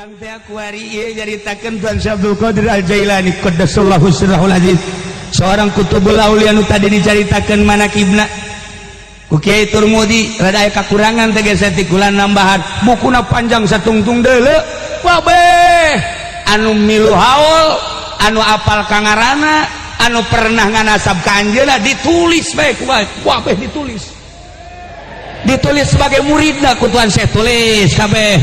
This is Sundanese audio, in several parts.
urang teh akuari ieu nyaritakeun Tuan Abdul Qadir Al-Jailani qaddasallahu sirrahul aziz, seorang kutubul aulia anu tadi dicaritakeun manakibna ku Kiai Turmudi. Rada aya kakurangan teh geus tikulan nambahan bukuna panjang satungtung deuleu wabeh anu milu haul anu apal kangarana anu pernah nganasab ka anjeunna ditulis bae ku wabeh ditulis sebagai muridna ku Tuan Syekh, tulis kabeh.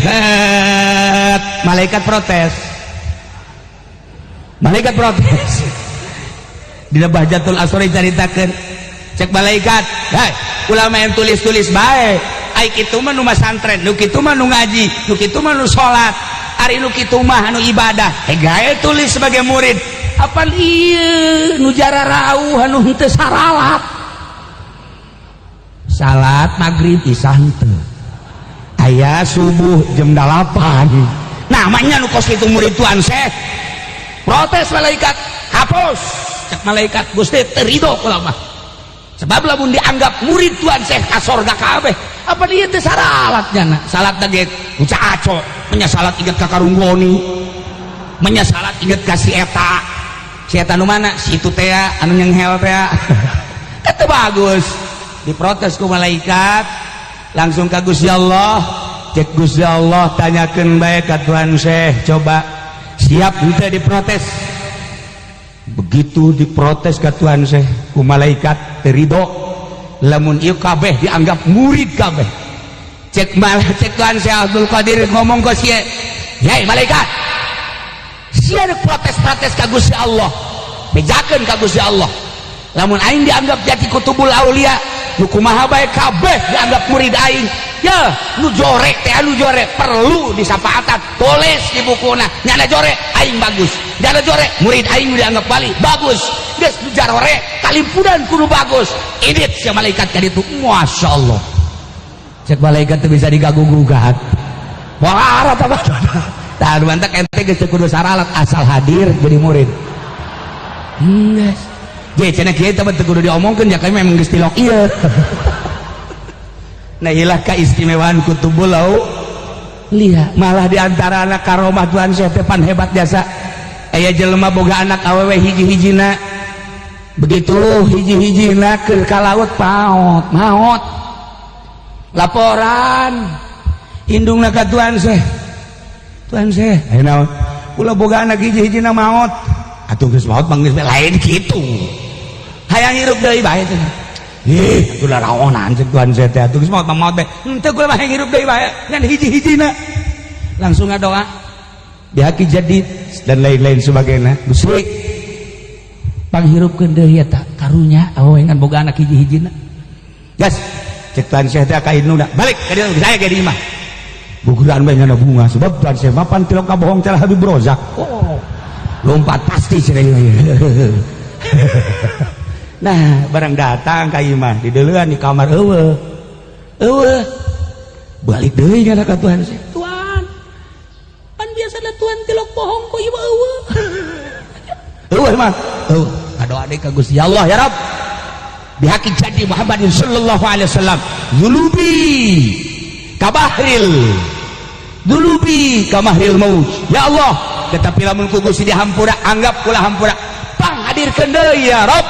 Malaikat protes dina Bahjatul Asri caritakeun cek malaikat, "Hai, ulama yang tulis-tulis bae, ai kitu mah nu masantren, nu kitu mah nu ngaji, nu kitu mah nu salat, ari nu kitu mah anu ibadah, gae tulis sebagai murid. Apa ieu nu jara rawuh anu henteu saralat?" Salat maghrib isya henteu, aya subuh jam 8. Namanya nu kos kitu murid Tuan Syekh. Protes malaikat, hapus. Cek malaikat, Gusti teu ridho kula mah. Sebab lamun dianggap murid Tuan Syekh ka sorga kabeh, apa dia teh saralat jana? Salat teh uca aco, nya salat inget ka karunggoni, nya salat inget ka si eta. Si eta nu mana? Si itu teh anu nyenghel teh. Eta bagus. Diprotes ku malaikat, langsung ka Gusti Allah. Cek Gusti Allah tanyakeun bae ka Tuan Syekh, coba siap henteu diprotes? Begitu diprotes ka Tuan Syekh ku malaikat teu ridho, lamun ieu kabeh dianggap murid kabeh. Cek Tuan Syekh Abdul Qadir ngomong ka sie, "Hei malaikat, sia protes-protes ka Gusti Allah, bejakeun ka Gusti Allah. Lamun aing dianggap jati kutubul aulia, nu kumaha bae kabeh dianggap murid aing. Ya, nu jorek teh anu jorek perlu disapaatan, tulis di bukuna. Nyana jorek aing bagus. Nyana jorek murid aing dianggap wali bagus. Geus nu jarore kalimpunan kudu bagus. Edit si malaikat ka ditu. Masyaallah. Cek malaikat teh bisa digagugugat. Walara ta bae. Tah mantak ente geus kudu saralat asal hadir jadi murid. Geus ye cenah kieu teh teu kudu diomongkeun ya, kami memang geus tilok ieu. Nah ilah keistimewaan kutubul aulia, malah diantara anak karomah Tuan Syekh teh pan hebat jasa. Aya jelema boga anak awewe hiji-hijina, begitu hiji-hijina keur ka laut maot. Laporan indungna ka Tuan Syekh. Tuan Syekh, aya naon? Kula boga anak hiji-hijina maot. Atuh geus maot mah geus lain kitu. Hayang hirup deui bae teh. Ulah raonan cek Tuan Syekh teh atuh geus maot teh. Henteu kula mah hayang hirup deui bae ngan hiji-hijina. Langsung ngadoa. Dihaki jadi dan lain-lain sebagainya. Gusti panghirupkeun deui eta karunya awewe ngan boga anak hiji-hijina. Gas, cek Tuan Syekh teh ka induna. Balik ka dieu saya ge di imah. Buguran bae nyana bunga sebab Tuan Syekh mah pan tilok ka bohong cara Habib Rozak. Oh. Lompat pasti cenah ieu. Nah, barang datang ka imah dideuleuan di kamar eueuh. Balik deui kana ka Tuan Syekh. Tuan, pan biasana Tuan tilok bohong ku ieu eueuh. Eueuh mah. Kadoa deui ka Gusti Allah ya Rabb. Bihaqi jadi Muhammadin sallallahu alaihi wasallam. Dulubi kamahril maut. Ya Allah, tetapi lamun ku Gusti dihampura, anggap kula hampura. Pang hadirkeun deui ya Rabb.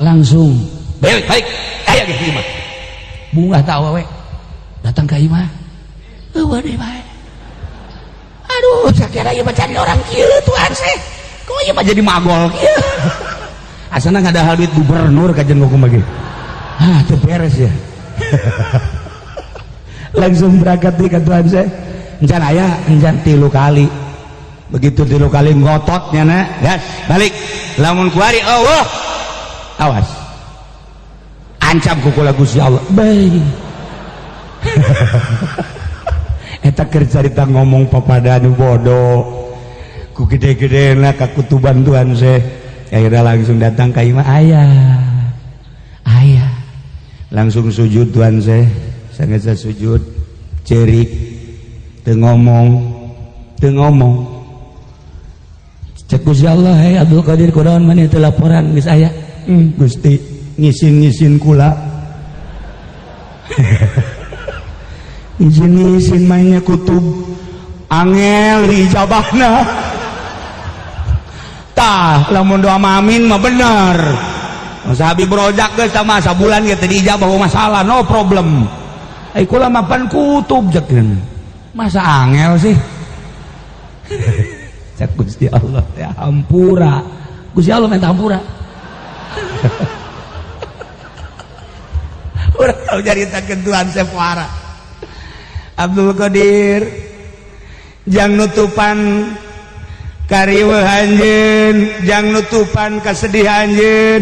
Langsung balik aya ge imah. Bunga teh awewe datang ka imah. Eueuh deui bae. Aduh, sakira ieu mah cari orang kieu Tuan Syekh. Kok ieu mah jadi magol kieu. Asana ngadahal duit gubernur kajen ngomong ge. Teu beres ya. Langsung berangkat di ka Tuan Syekh. Encan aya encan 3 kali. Begitu 3 kali ngototnya na, gas balik. Lamun kuari Allah awas ancam kukula Gusti Allah baik. Eta keur carita ngomong papada anu bodoh ku gede-gedena ka kutuban Tuan Syekh. Akhirnya langsung datang ka imah, ayah langsung sujud Tuan Syekh. Sanggeus sujud cerik teu ngomong. Cek Gusti Allah, hei Abdul Qadir kunaon maneh teu laporan geus aya. Gusti ngisin kula. Ngisin mainnya kutub angel dijabahna tah lamun doa mamin mah bener sahabi brojak geus tah mah sabulan ge teh diijabah masalah no problem ai kula mapan kutub jekeun masa angel sih cak Gusti Allah ya hampura Gusti Allah minta hampura urang tau jaritakeun Tuhan Sephora Abdul Qadir jang nutupan kariweuh anjeun jang nutupan kasedihan anjeun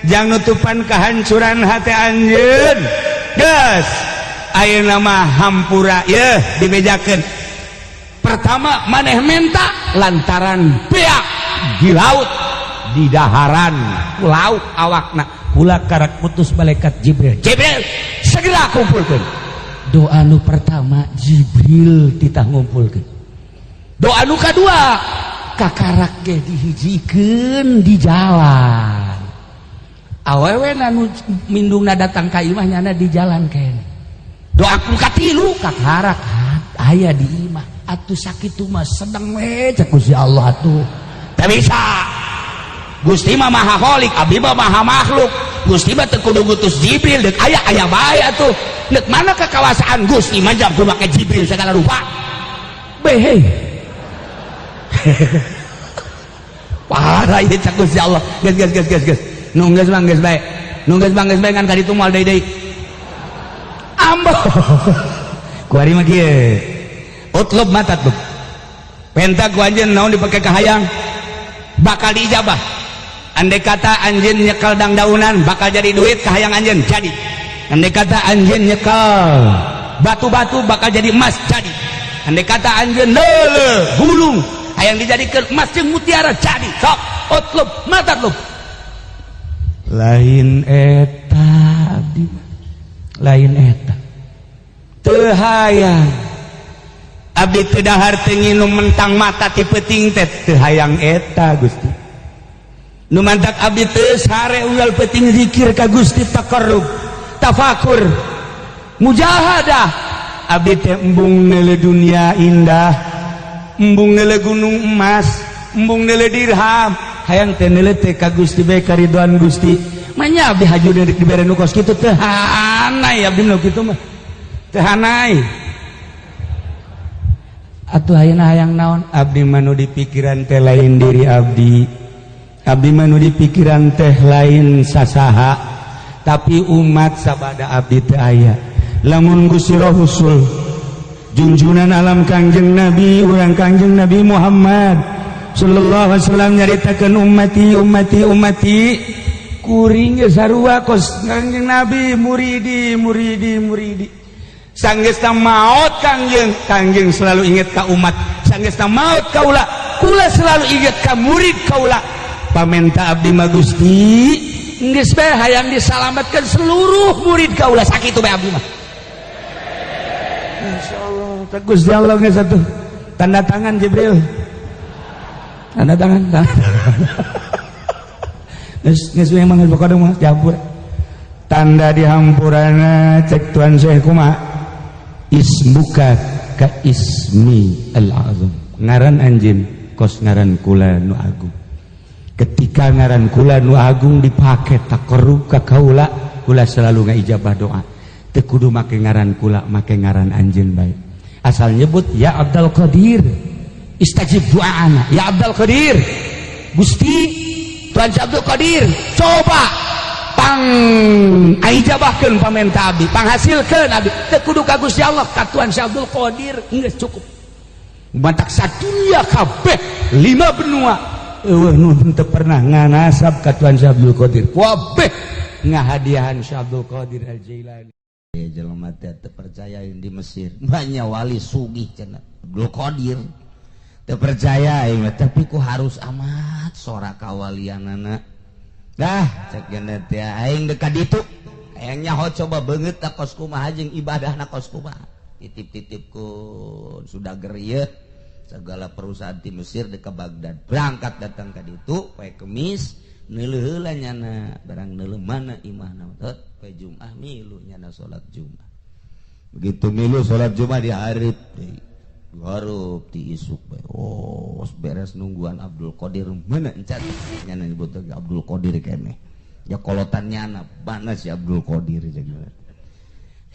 jang nutupan kehancuran hati anjeun geus ayeuna mah hampura yeuh dibejakeun pertama maneh menta lantaran beak di laut di daharan ku laut awakna kula karak putus malaikat Jibril segera kumpulkeun doa nu pertama Jibril titah ngumpulkeun doa nu kadua kakarak ge dihijikeun di jalan awewe nu mindungna datang ka imah nyana di jalan kene doa nu katilu kakarak aya di imah atuh sakitu mah sedeng we cek Gusti Allah atuh teu bisa Gusti mah maha kholik abdi mah maha makhluk Gusti mah teu kudu ngutus Jibril deuk aya bae atuh deuk mana kekawasaan Gusti mah jam kudu make Jibril segala rupa behe parah ieu cek Gusti Allah geus nu geus mah geus bae nu geus bae ngan ka ditu moal deui ambo kuari mah kieu utlub matat tuh penta ku anjeun naon dipake ka hayang bakal diijabah andai kata anjeun nyekel dangdaunan bakal jadi duit ka hayang anjeun jadi andai kata anjeun nyekel batu-batu bakal jadi emas jadi andai kata anjeun leuleuh gulung hayang dijadikeun emas jeung mutiara jadi sok utlub matat tuh lain eta abdi lain eta teu hayang abdi teu dahar teu nginum mentang mata ti peuting teh teu hayang eta Gusti nu mantak abdi teu sare unggal peuting zikir ka Gusti taqarrub tafakur mujahadah abdi teh embung neuleuh dunia indah embung neuleuh gunung emas embung neuleuh dirham hayang teh neuleuh teh ka Gusti bae karidhoan Gusti manya abdi haju deuk dibere nu kos kitu teu hanai abdi nu kitu mah teu hanai atuh ayeuna hayang naon abdi manu di pikiran teh lain diri abdi manu di pikiran teh lain sasaha tapi umat sabada abdi teu aya lamun Gusti Rasul junjunan alam Kangjeng Nabi urang Kangjeng Nabi Muhammad sallallahu alaihi wasallam nyaritakeun ummati kuring geus sarua kos Kangjeng Nabi muridi sanggeusna maot kangjeng selalu ingat ka umat sanggeusna maot kaula selalu ingat ka murid kaula pamenta abdi mah Gusti geus bae hayang disalametkeun seluruh murid kaula sakitu bae abdi mah insyaallah Gusti Allah geus atuh tanda tangan Jibril tanda tangan geus we mah geus bakadung mah dihampur tanda dihampurana cek Tuan Syekh kumaha ismuka ka ismi al-azam ngaran anjeun kos ngaran kula nu agung ketika ngaran kula nu agung dipake taqarrub ka kaula kula selalu ngaijabah doa teu kudu make ngaran kula make ngaran anjeun bae asal nyebut ya Abdul Qadir istajib du'ana ya Abdul Qadir Gusti Tuan Abdul Qadir coba pang aijabahkeun pamenta abdi panghasilkeun abdi teu kudu ka Gusti Allah ka Tuan Abdul Qadir geus cukup mantak sadunya kabeh 5 benua eueuh nu teu pernah nganasab ka Tuan Abdul Qadir kabeh ngahadiahan Abdul Qadir Al-Jailani ya jelema teh teu percaya di Mesir banyak wali sugih cenah Abdul Qadir teu percaya tapi ku harus amat sora kawalianana dah cek genet ya aing dekat ditu aing nyaho coba beungeut ka kos kumaha jeung ibadahna kos kumaha titip-titipku sudah gerieuh segala perusahaan di Mesir dekat Baghdad berangkat datang ka ditu poe Kemis neuleuh heula nyana barang neuleuh mana imahna teh poe Jumat milu nyana salat Jumat begitu milu salat Jumat di hareup deui harup ti isuk oh beres nungguan Abdul Qadir mana encan nyana nyebut Abdul Qadir keneh ya kolotannya anak mana si Abdul Qadir jadi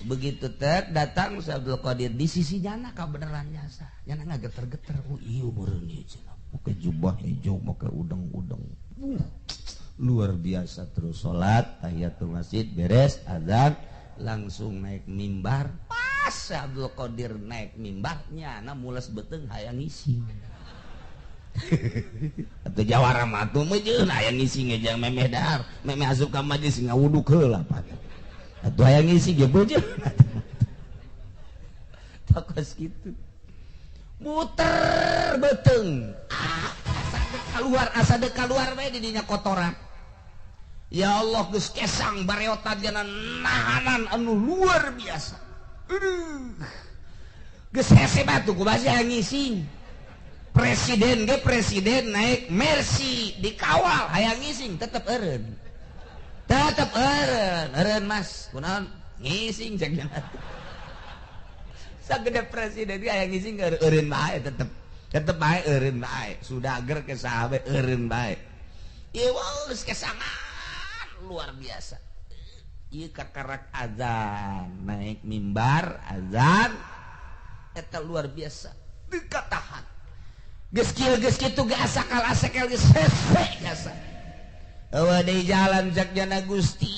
begitu tek datang si Abdul Qadir di sisi nyana kabeneran jasa nyana ngageter-geter oh iya meureun ieu cenah pakai jubah hijau pakai udang-udang luar biasa terus salat tahiyatul masjid beres azan langsung naik mimbar pas Abdul Qadir naik mimbarnya na mules beteng hayang ngisi atau jawara matu mejeun hayang ngisi ngejang memeh dahar memeh asup ka majlis ngawuduk heula atuh hayang ngisi ge bejeun takos kitu muter beteng asa keluar bae di dinya kotoran. Ya Allah geus kesang bareotan jana nahanan anu luar biasa. Geus hese batu ku basa ngising. Presiden naik Mercy dikawal hayang ngising tetep eureun. Tetep eureun Mas. Kunaon ngising cek jana. Sagede presiden ge hayang ngising eureun bae tetep bae eureun bae. Sudager ke sahabe eureun bae. Ieu geus kesangan luar biasa. Ieu kakarak azan naik mimbar azan eta luar biasa dikatahan geus kitu ge asakal geus hese gasa eueuh deui jalan jak jana Gusti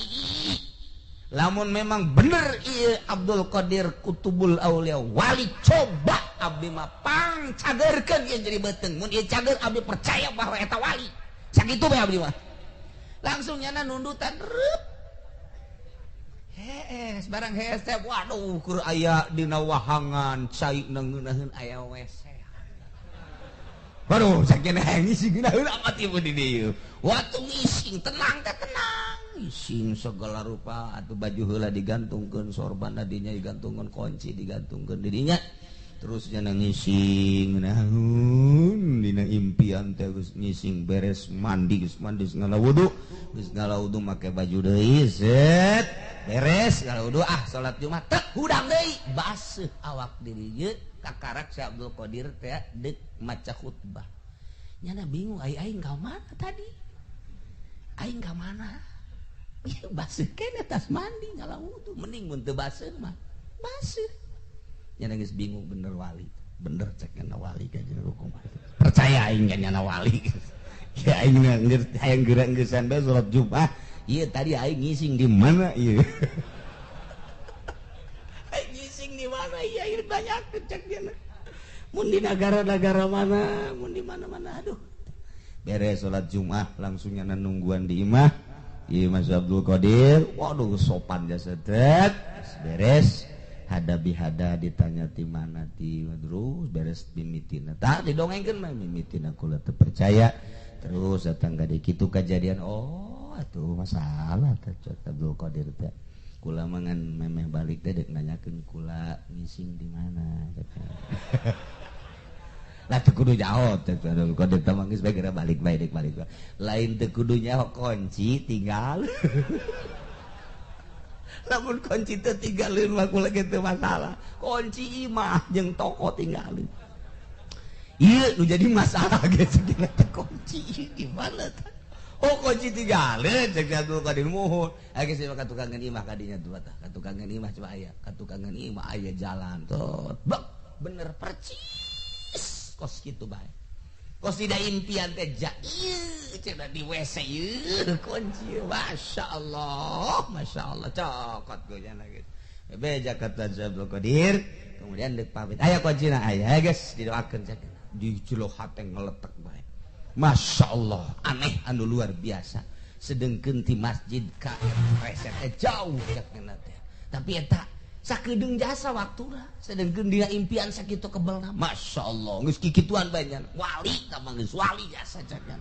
lamun memang bener ieu Abdul Qadir Kutubul Aulia wali coba abdi mah pang cagerkeun ieu jadi beuteung mun ieu cager abdi percaya bahwa eta wali sakitu bae abdi mah langsung nyana nundutan reup hees barang hees teh waduh keur aya dina wahangan cai neuneuneun aya WC waduh sakena ngisi geunaheun amat ieu di dieu waktu ngising tenang teh tenang ngising segala rupa atuh baju heula digantungkeun sorban dinya digantungkeun kunci digantungkeun di dinya terus nyana ngising naon dina impian teh geus ngising beres mandi geus ngala wudu make baju deui set beres ngala wudu salat Jumat teh hudang deui baseuh awak diri ieu kakarak si Abdul Qadir teh deuk maca khutbah nyana bingung aing ka mana tadi aing ka mana ieu baseuh keneh tas mandi ngala wudu mending mun teu baseuh mah baseuh nyana geus bingung bener wali bener cek nyana wali ka jeung hukum percaya aing nyana wali ya aing ngeur hayang geurang-geusan bae salat Jumat ieu tadi aing ngising di mana ieu aing ngising di mana ieu aing tanyakeun cek nyana mun di negara-negara mana mun di mana-mana aduh beres salat Jumat langsung nyana nungguan di imah ieu Mas Abdul Qadir waduh sopan jasa teh beres hada bihada ditanya ti mana ti terus beres mimitina tah didongengkeun mah mimitina kula teu percaya terus datang ka kitu kejadian oh atuh masalah teh Abdul Qadir teh kula mangan memeh balik teh deuk nanyakeun kula ngising di mana lah teu kudu nyaho teh Abdul Qadir teh mangis bae geura balik bae deuk balik lain teu kudu nyaho kunci tinggal namun kunci itu tinggalin mah kula gitu masalah kunci imah jeung toko tinggalin iya nu jadi masalah geus gimana kunci gimana oh kunci tinggalin cek Abdul Qadir mohon age sih ka tukangan imah kadinya tuh tah ka tukangan imah coba aya ka tukangan imah aya jalan tuh bener percis kos kitu bae kos tidak impian teh ieu cenah di WC ieu kunci masya Allah cokot gue jana gitu beja kata Abdul Qadir kemudian deuk pamit aya kuncina aya geus didoakeun cek di jelo hate ngeletek bae masya Allah aneh anu luar biasa sedengkeun ti masjid ka reset jauh cek teh tapi eta sakedeung jasa waktuna sedengkeun dina impian sakitu kebelna masya Allah geus kikituan banyak wali tambah geus wali jasa cakan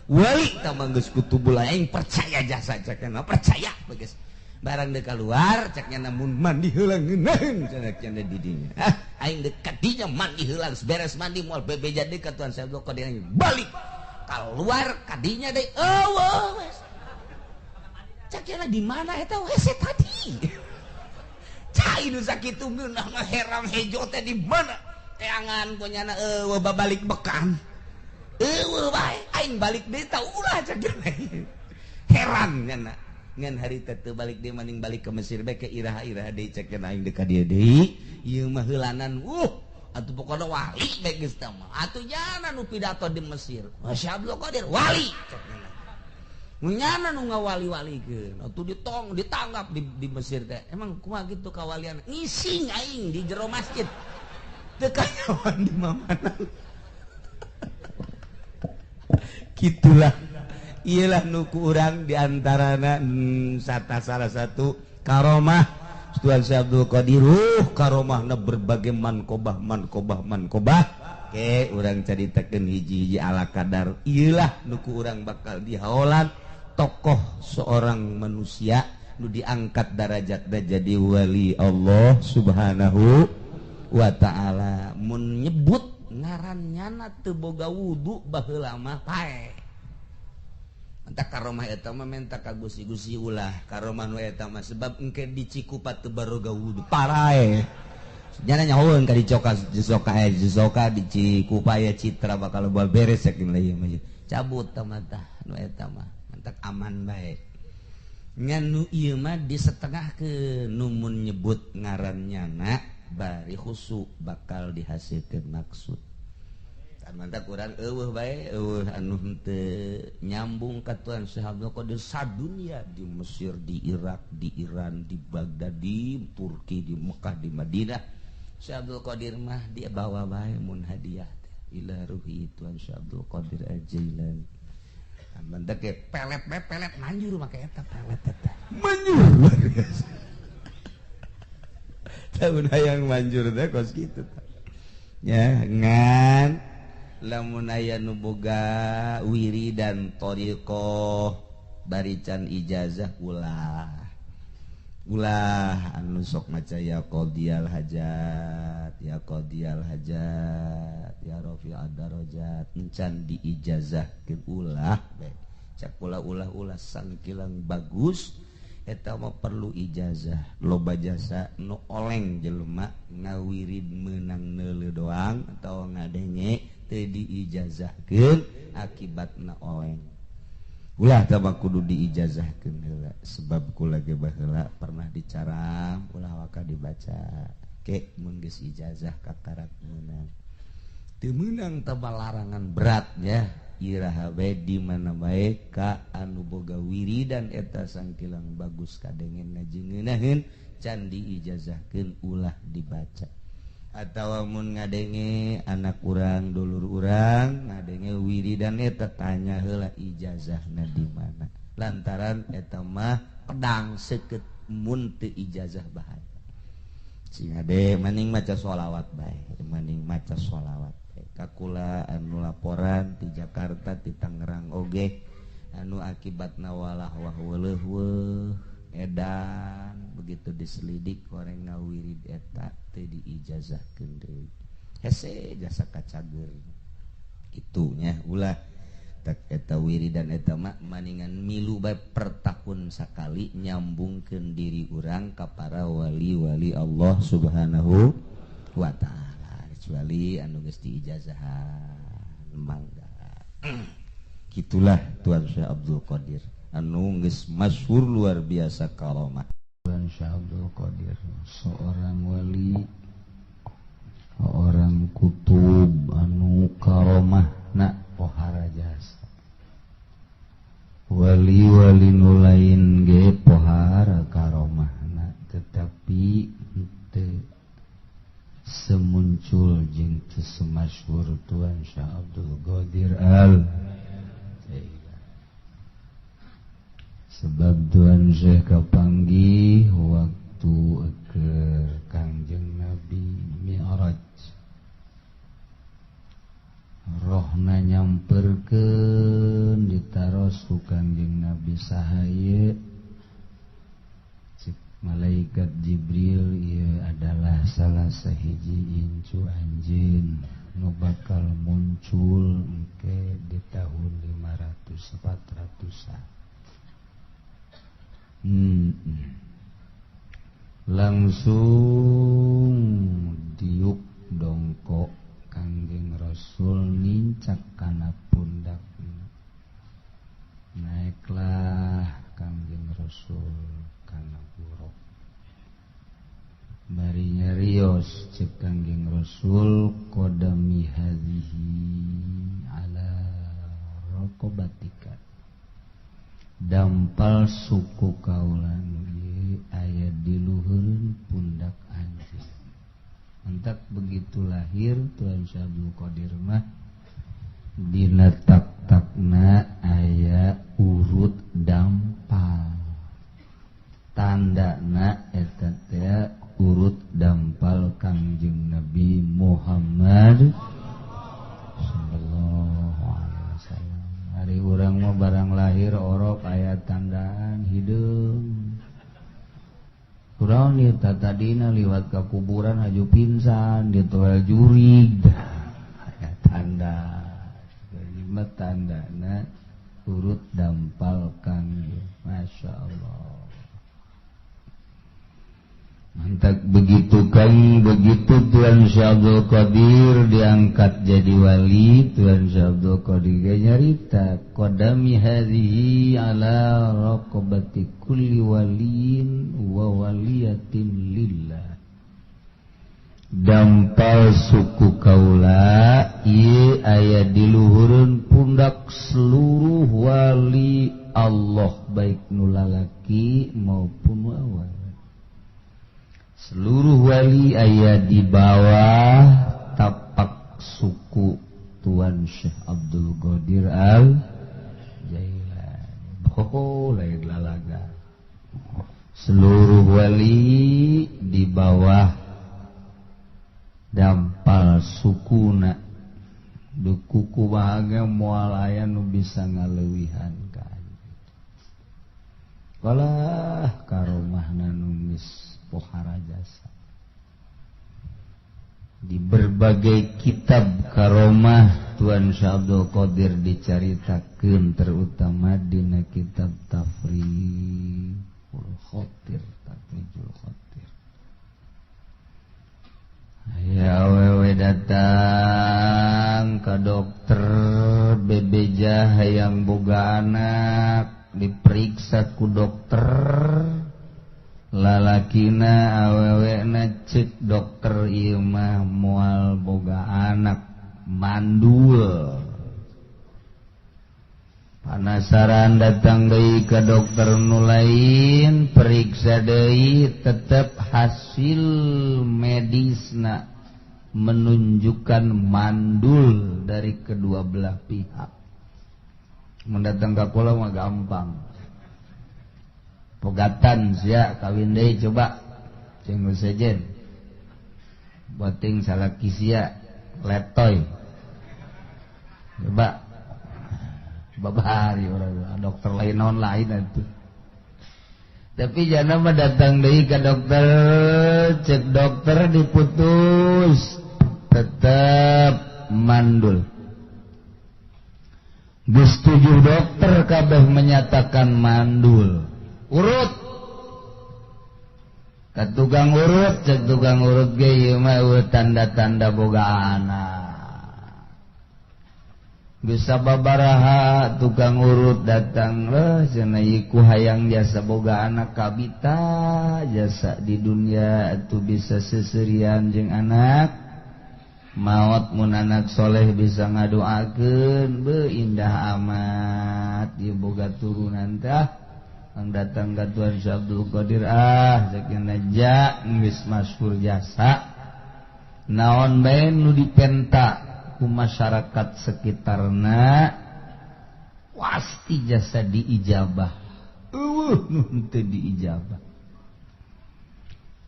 wali tambah geus kutubul aing percaya jasa cakan percaya geus barang deuk keluar ceknya namun mandi heula ngeunaheun cenah di dinya aing dekat dinya mandi heula beres mandi moal bebeja deui ka Tuan Abdul Qadir balik keluar ka dinya deui eueuh wes cekna di mana eta WC tadi cai nu sakitu geunah mah heram hejo teh di mana teangan punya balik bekam aing balik deh tahu ulah heran ngan hari teu balik dia maning balik ke Mesir bae ke iraha-iraha deui cek aing dekat dia deui ieu mah heulanan atuh pokona wali bae geus teh mah atuh jana nu pidato di Mesir Masya Abdul Qadir wali cek nyana nu ngawali-walikeun atuh ditangkap di Mesir teh emang kumaha kitu kawalian ngising aing di jero masjid teu kayawan di mana gitulah iyalah nuku urang diantarana salah satu karomah Tuan Syekh Abdul Qadir karomahna berbagai mankobah ke urang caritakeun hiji-hiji ala kadar iyalah nuku urang bakal dihaolan tokoh seorang manusia nu diangkat derajat jadi wali Allah Subhanahu wa ta'ala mun nyebut ngarannyana teu boga wudu baheula mah pae entah karomah eta mah menta ka gusi-gusi ulah karomah nu eta mah sebab engke di Cikupa teu baroga wudu parae nyana nyahoeun ka di Josoka di Cikupa ya Citra bakal bae beres saking ieu mah cabut tah nu eta mah mentak aman bae ngan nu ieu mah disetengahkeun nu mun nyebut ngarannyana bari khusu bakal dihasilkeun maksud mantak urang eueuh bae anu teu nyambung ka Tuan Syekh Abdul Qadir sadunya di Mesir di Irak di Iran di Baghdad di Turki di Mekah di Madinah Syekh Abdul Qadir mah dia bawa bae mun hadiah ila ruhi Tuan Syekh Abdul Qadir Al-Jailani mantak pelet manjur make eta pelet eta manjur luar biasa tahun hayang manjur teh kos kitu ya ngan lamun aya nu boga wiridan thariqah barican ijazah ulah anu sok maca ya qadiyal hajat ya rafi'ad darajat encan diijazahkeun ulah bae cak ulah sangkilang bagus eta mah perlu ijazah loba jasa nu oleng jelema ngawirid meunang neuleuh doang atau ngadenge teu diijazahkeun akibatna oleng ulah teh kudu diijazahkeun heula sebab kula ge baheula pernah dicaram ulah waka dibaca ke mun geus ijazah kakarak meunang teu meunang teh larangan berat ya iraha bae di mana bae ka anu boga wiridan eta sangkilang bagus kadengen ngajengeunaheun can diijazahkeun ulah dibaca atawa mun ngadenge anak urang dulur urang ngadenge wiridan eta tanya heula ijazahna di mana lantaran eta mah pedang seukeut mun teu ijazah bahaya sing ade maning maca sholawat bae maning maca sholawat kakula anu laporan di Jakarta di Tangerang oge anu akibatna walah weuh edan begitu diselidik koreng ngawirid eta teu diijazahkeun deui hese jasa kacager itunya ulah tak eta wiridan eta mah maningan milu bae per tahun sakali nyambungkeun diri urang ka para wali-wali Allah Subhanahu wa ta'ala kecuali anu geus diijazahan mangga gitulah Tuan Syekh Abdul Qadir anu geus masyhur luar biasa karomah Tuan Syekh Abdul Qadir seorang wali orang kutub anu karomah na pohara jasa wali-wali nu lain ge pohara karomah na tetapi teu semuncul jeung teu semasyhur Tuan Syekh Abdul Qadir sebab Tuan Syekh kapanggih waktu keur Kangjeng Nabi Mi'raj rohna nyamperkeun ditaros ku Kangjeng Nabi sahaya cik malaikat Jibril ieu adalah salah sahiji incu anjeun nu bakal muncul engke di tahun 500-400an langsung diuk dongkok nancak kana pundakna. Naiklah Kangjeng Rasul kana buruk. Bari nyarios cek Kangjeng Rasul qadami hadhihi ala raqabatika. Dampal suku kaulan ieu aya di luhureun pundak anjeun. Entak begitu lahir Tuan Syekh Abdul Qadir mah dina tak-takna aya urut dampal. Tandana eta teh urut dampal Kangjeng Nabi Muhammad sallallahu alaihi wasallam. Hari urang mah barang lahir orok aya tandaan hideung. Urang ieu tadina liwat ka kuburan haju pingsan di toel jurig. Aya tanda. Lima tandana urut dampal Kangjeng. Masya Allah. Mantap begitu kan, begitu Tuan Syekh Abdul Qadir diangkat jadi wali. Tuan Syekh Abdul Qadir nyarita qadami hadhihi ala raqabati kulli waliyin wa waliyatin lillah. Dampal suku kaula ieu aya di luhureun pundak seluruh wali Allah baik nu lalaki maupun wawal. Seluruh wali aya di bawah tapak suku Tuan Syekh Abdul Qadir Al-Jailani. Oh, lain lalaga. Seluruh wali di bawah dampal sukuna. Dukuku bahagia moal aya nu bisa ngaleuwihan ka. Walah karomahna numis pohara jasa. Di berbagai kitab karomah Tuan Syekh Abdul Qadir dicaritakeun, terutama dina kitab Tafrijul Khatir. Ya awewe datang ka dokter bebeja hayang boga anak, diperiksa ku dokter. Lalakina awewena cek dokter ieu mah moal boga anak mandul. Panasaran datang deui ka dokter nu lain, periksa deui, tetep hasil medisna menunjukkan mandul dari kedua belah pihak. Mendatang ka kula mah gampang. Pogatan sia kawin deui coba jeung nu sejen. Boting salaki sia letoy. Coba babari urang dokter lain naon lain atuh. Tapi jangan mah datang deui ka dokter, cek dokter diputus tetep mandul. Geus 7 dokter kabeh menyatakan mandul. Urut ka tukang urut, cek tukang urut ge ieu mah tanda-tanda boga anak. Geus sababaraha tukang urut datang leuh cenah ieu ku hayang jasa boga anak kabita, jasa di dunia atuh bisa seserian jeung anak. Maot mun anak soleh bisa ngadoakeun, beuh indah amat ieu boga turunan tah. Ang datang ka Tuan Syekh Abdul Qadir sakinna ja geus masyhur jasa. Naon bae nu dipenta ku masyarakat sekitarna pasti jasa diijabah. Nu teu diijabah.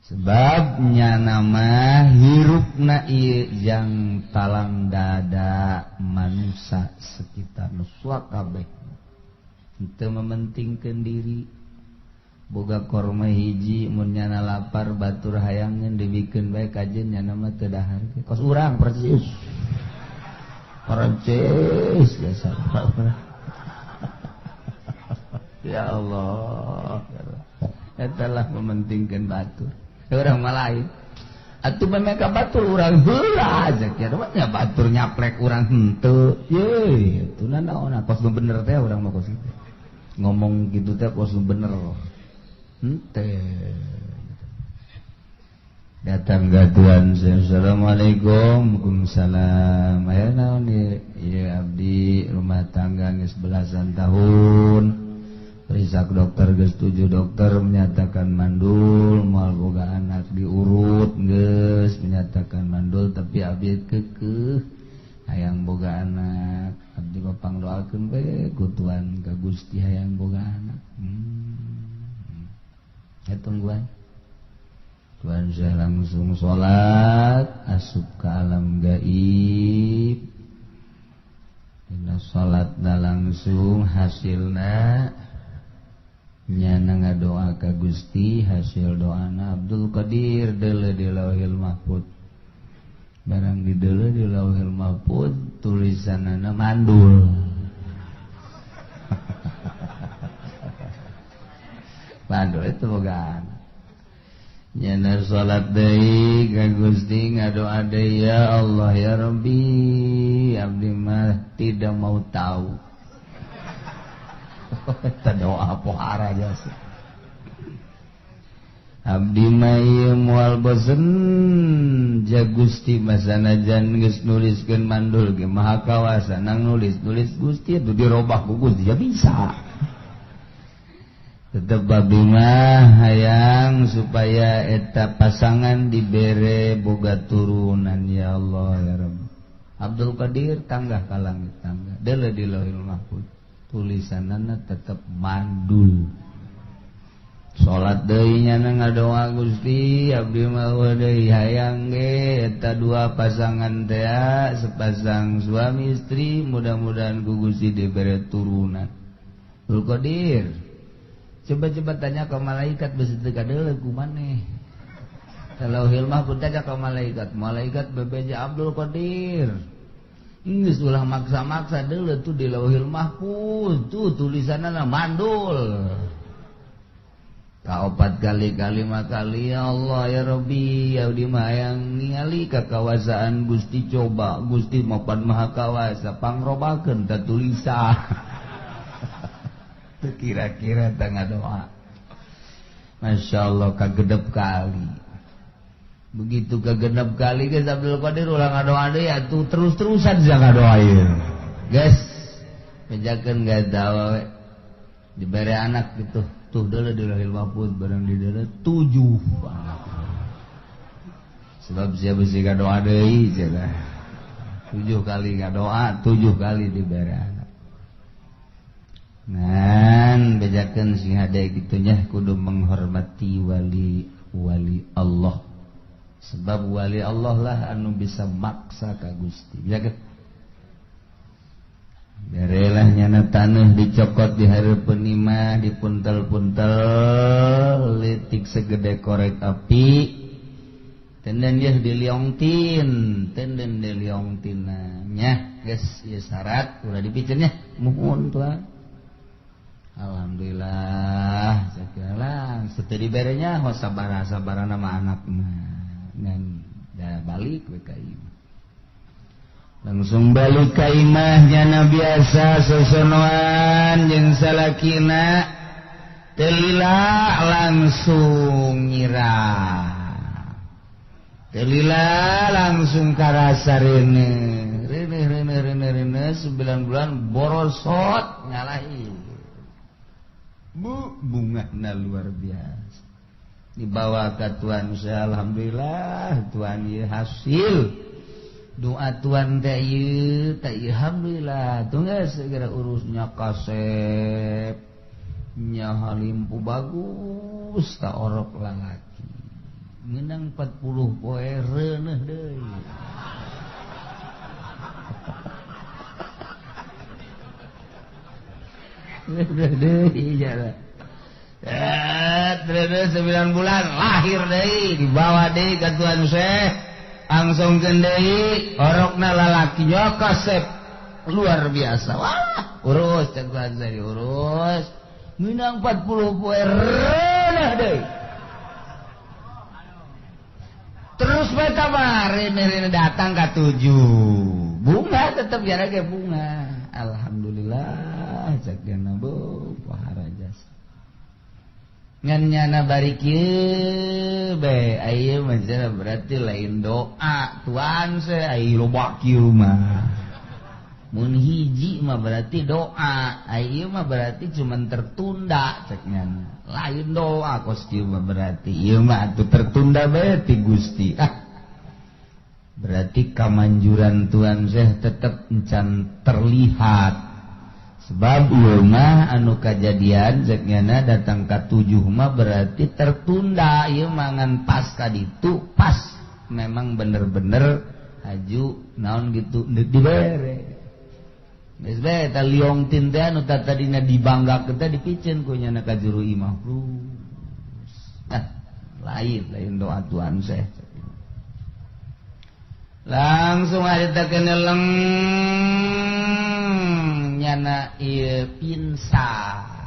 Sebab nya nama hirupna ieu jang talang dada manusia sekitar nu kabeh. Itu mementingkan diri. Boga korma hiji mun nyana lapar batur hayangkeun dibikeun bae kajen nyana mah teu dahar. Kos urang persis. Persis biasa. Ya Allah. Etalah mementingkan batur. Urang mah lain. atuh memeka batur urang heula aja nya batur nyaplek urang henteu ye atuh naon kos nu bener teh urang mah kos kitu ngomong gitu teh kos nu bener henteu datang gatuan assalamualaikum waalaikumsalam aya naon ieu abdi rumah tangga geus belasan tahun perisak dokter geus 7 dokter menyatakan mandul moal boga anak diurut geus menyatakan mandul tapi abdi keukeuh hayang boga anak abdi papangdoakeun bae ku Tuhan ka Gusti hayang boga anak tungguan Tuhan saya langsung sholat asup ke alam gaib dina sholatna langsung hasilna nyana ngadoa ka Gusti hasil doana Abdul Qadir deuleu di Lauhil Mahfuz barang dideuleu di Lauhil Mahfuz tulisanana mandul mandul itu bogaan nyana salat deui ka Gusti ngadoa deui ya Allah ya Rabbi abdi mah tidak mau tahu kita doa pohara jasa abdi mah moal bosen ja Gusti masanajan geus nuliskeun mandul ge maha kawasa nang nulis Gusti atuh dirobah ku Gusti ya bisa tetep abdi mah hayang supaya eta pasangan dibere boga turunan ya Allah ya Rabb Abdul Qadir tanggah ka langit tangga deuleu di Lauhil Mahfuz tulisanana tetep mandul salat deui nya ngadoa Gusti abdi mah deui hayang ge eta dua pasangan teh sepasang suami istri mudah-mudahan ku Gusti dibere turunan Abdul Qadir coba tanya ke malaikat beus teu kadeuleu ku maneh Lauhil Mahfuz tanya ke malaikat bebeja Abdul Qadir geus ulah maksa-maksa deuleu tuh di Lauhil Mahfuz tuh tulisanana mandul kaopat kali 5 kali ya Allah ya Rabbi abdi mah hayang ningali kakawasaan Gusti coba Gusti mapan maha kawasa pangrobakeun ta tulisan teu kira-kira ta ngadoa masyaallah kagedep kali begitu kegenap kali guys Abdul Qadir ulang ngadoa deui atuh terus-terusan bisa ngadoa ieu guys bejakeun gadawa we dibere anak gitu tuh deuleu di Lauhil Mahfuz barang di deuleu 7 anak sebab sia bisi ngadoa deui cenah 7 kali ngadoa 7 kali dibere anak ngan bejakeun sing hade kitu nya kudu menghormati wali Allah sebab wali Allah lah anu bisa maksa ka Gusti jaga berelah nyana taneuh dicokot di hareupeun imah dipuntel-puntel leutik segede korek api tenden dia diliongtin nya geus ieu syarat ulah dipikeun nya muhun Tuhan alhamdulillah sakialah teu diberenya hos sabaraha nama anak mah ngan da balik we ka imah langsung balik ka imah nyana biasa sosonoan jeung salakina teu lila langsung nyirah teu lila langsung karasa reuneu 9 bulan borosot nyalahi bungana luar biasa dibawa ke Tuhan saya alhamdulillah Tuhan ieu hasil doa Tuhan teh ieu alhamdulillah tunggu segera urusnya kasep nya halimpu bagus ta orok lalaki ngeunang 40 poe reuneuh deui deui jalan 9 bulan lahir deui dibawa deui ka Tuhan Syekh angsungkeun deui orokna lalaki nya kasep luar biasa wah urus cek Tuhan Syekh diurus ngeunang 40 poe reuneuh deui terus terus beta mare datang ke 7 bunga tetap jarak ke bunga alhamdulillah cek dina bu pohara jasa ngan nyana bari kieu be ayeuna mah berarti lain doa tuan se ayeuna loba kieu mah mun hiji mah berarti doa ayeuna mah berarti cuman tertunda cek nyana lain doa kos kieu mah berarti ieu mah atuh tertunda bae ti Gusti berarti kamanjuran tuan Syekh tetep encan terlihat sebab ieu mah anu kajadian cek nyana datang ka 7 mah berarti tertunda ieu mah ngan pas ka ditu pas memang bener-bener haju naon gitu dibere geus bae eta liong tin teh anu tadina dibanggakeun teh dipicen ku nyana ka juru imah lain doa tuan Syekh langsung ada keneleng nyana ieu pinsan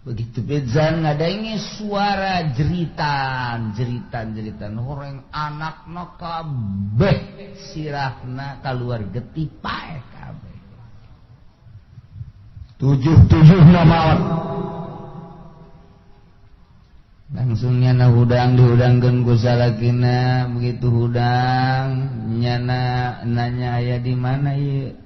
begitu pingsan ngadengi suara jeritan horeng anakna kabeh sirahna kaluar getih pae kabeh 7 maot langsung nyana hudang dihudangkeun ku salakina begitu hudang nyana nanya aya di mana ieu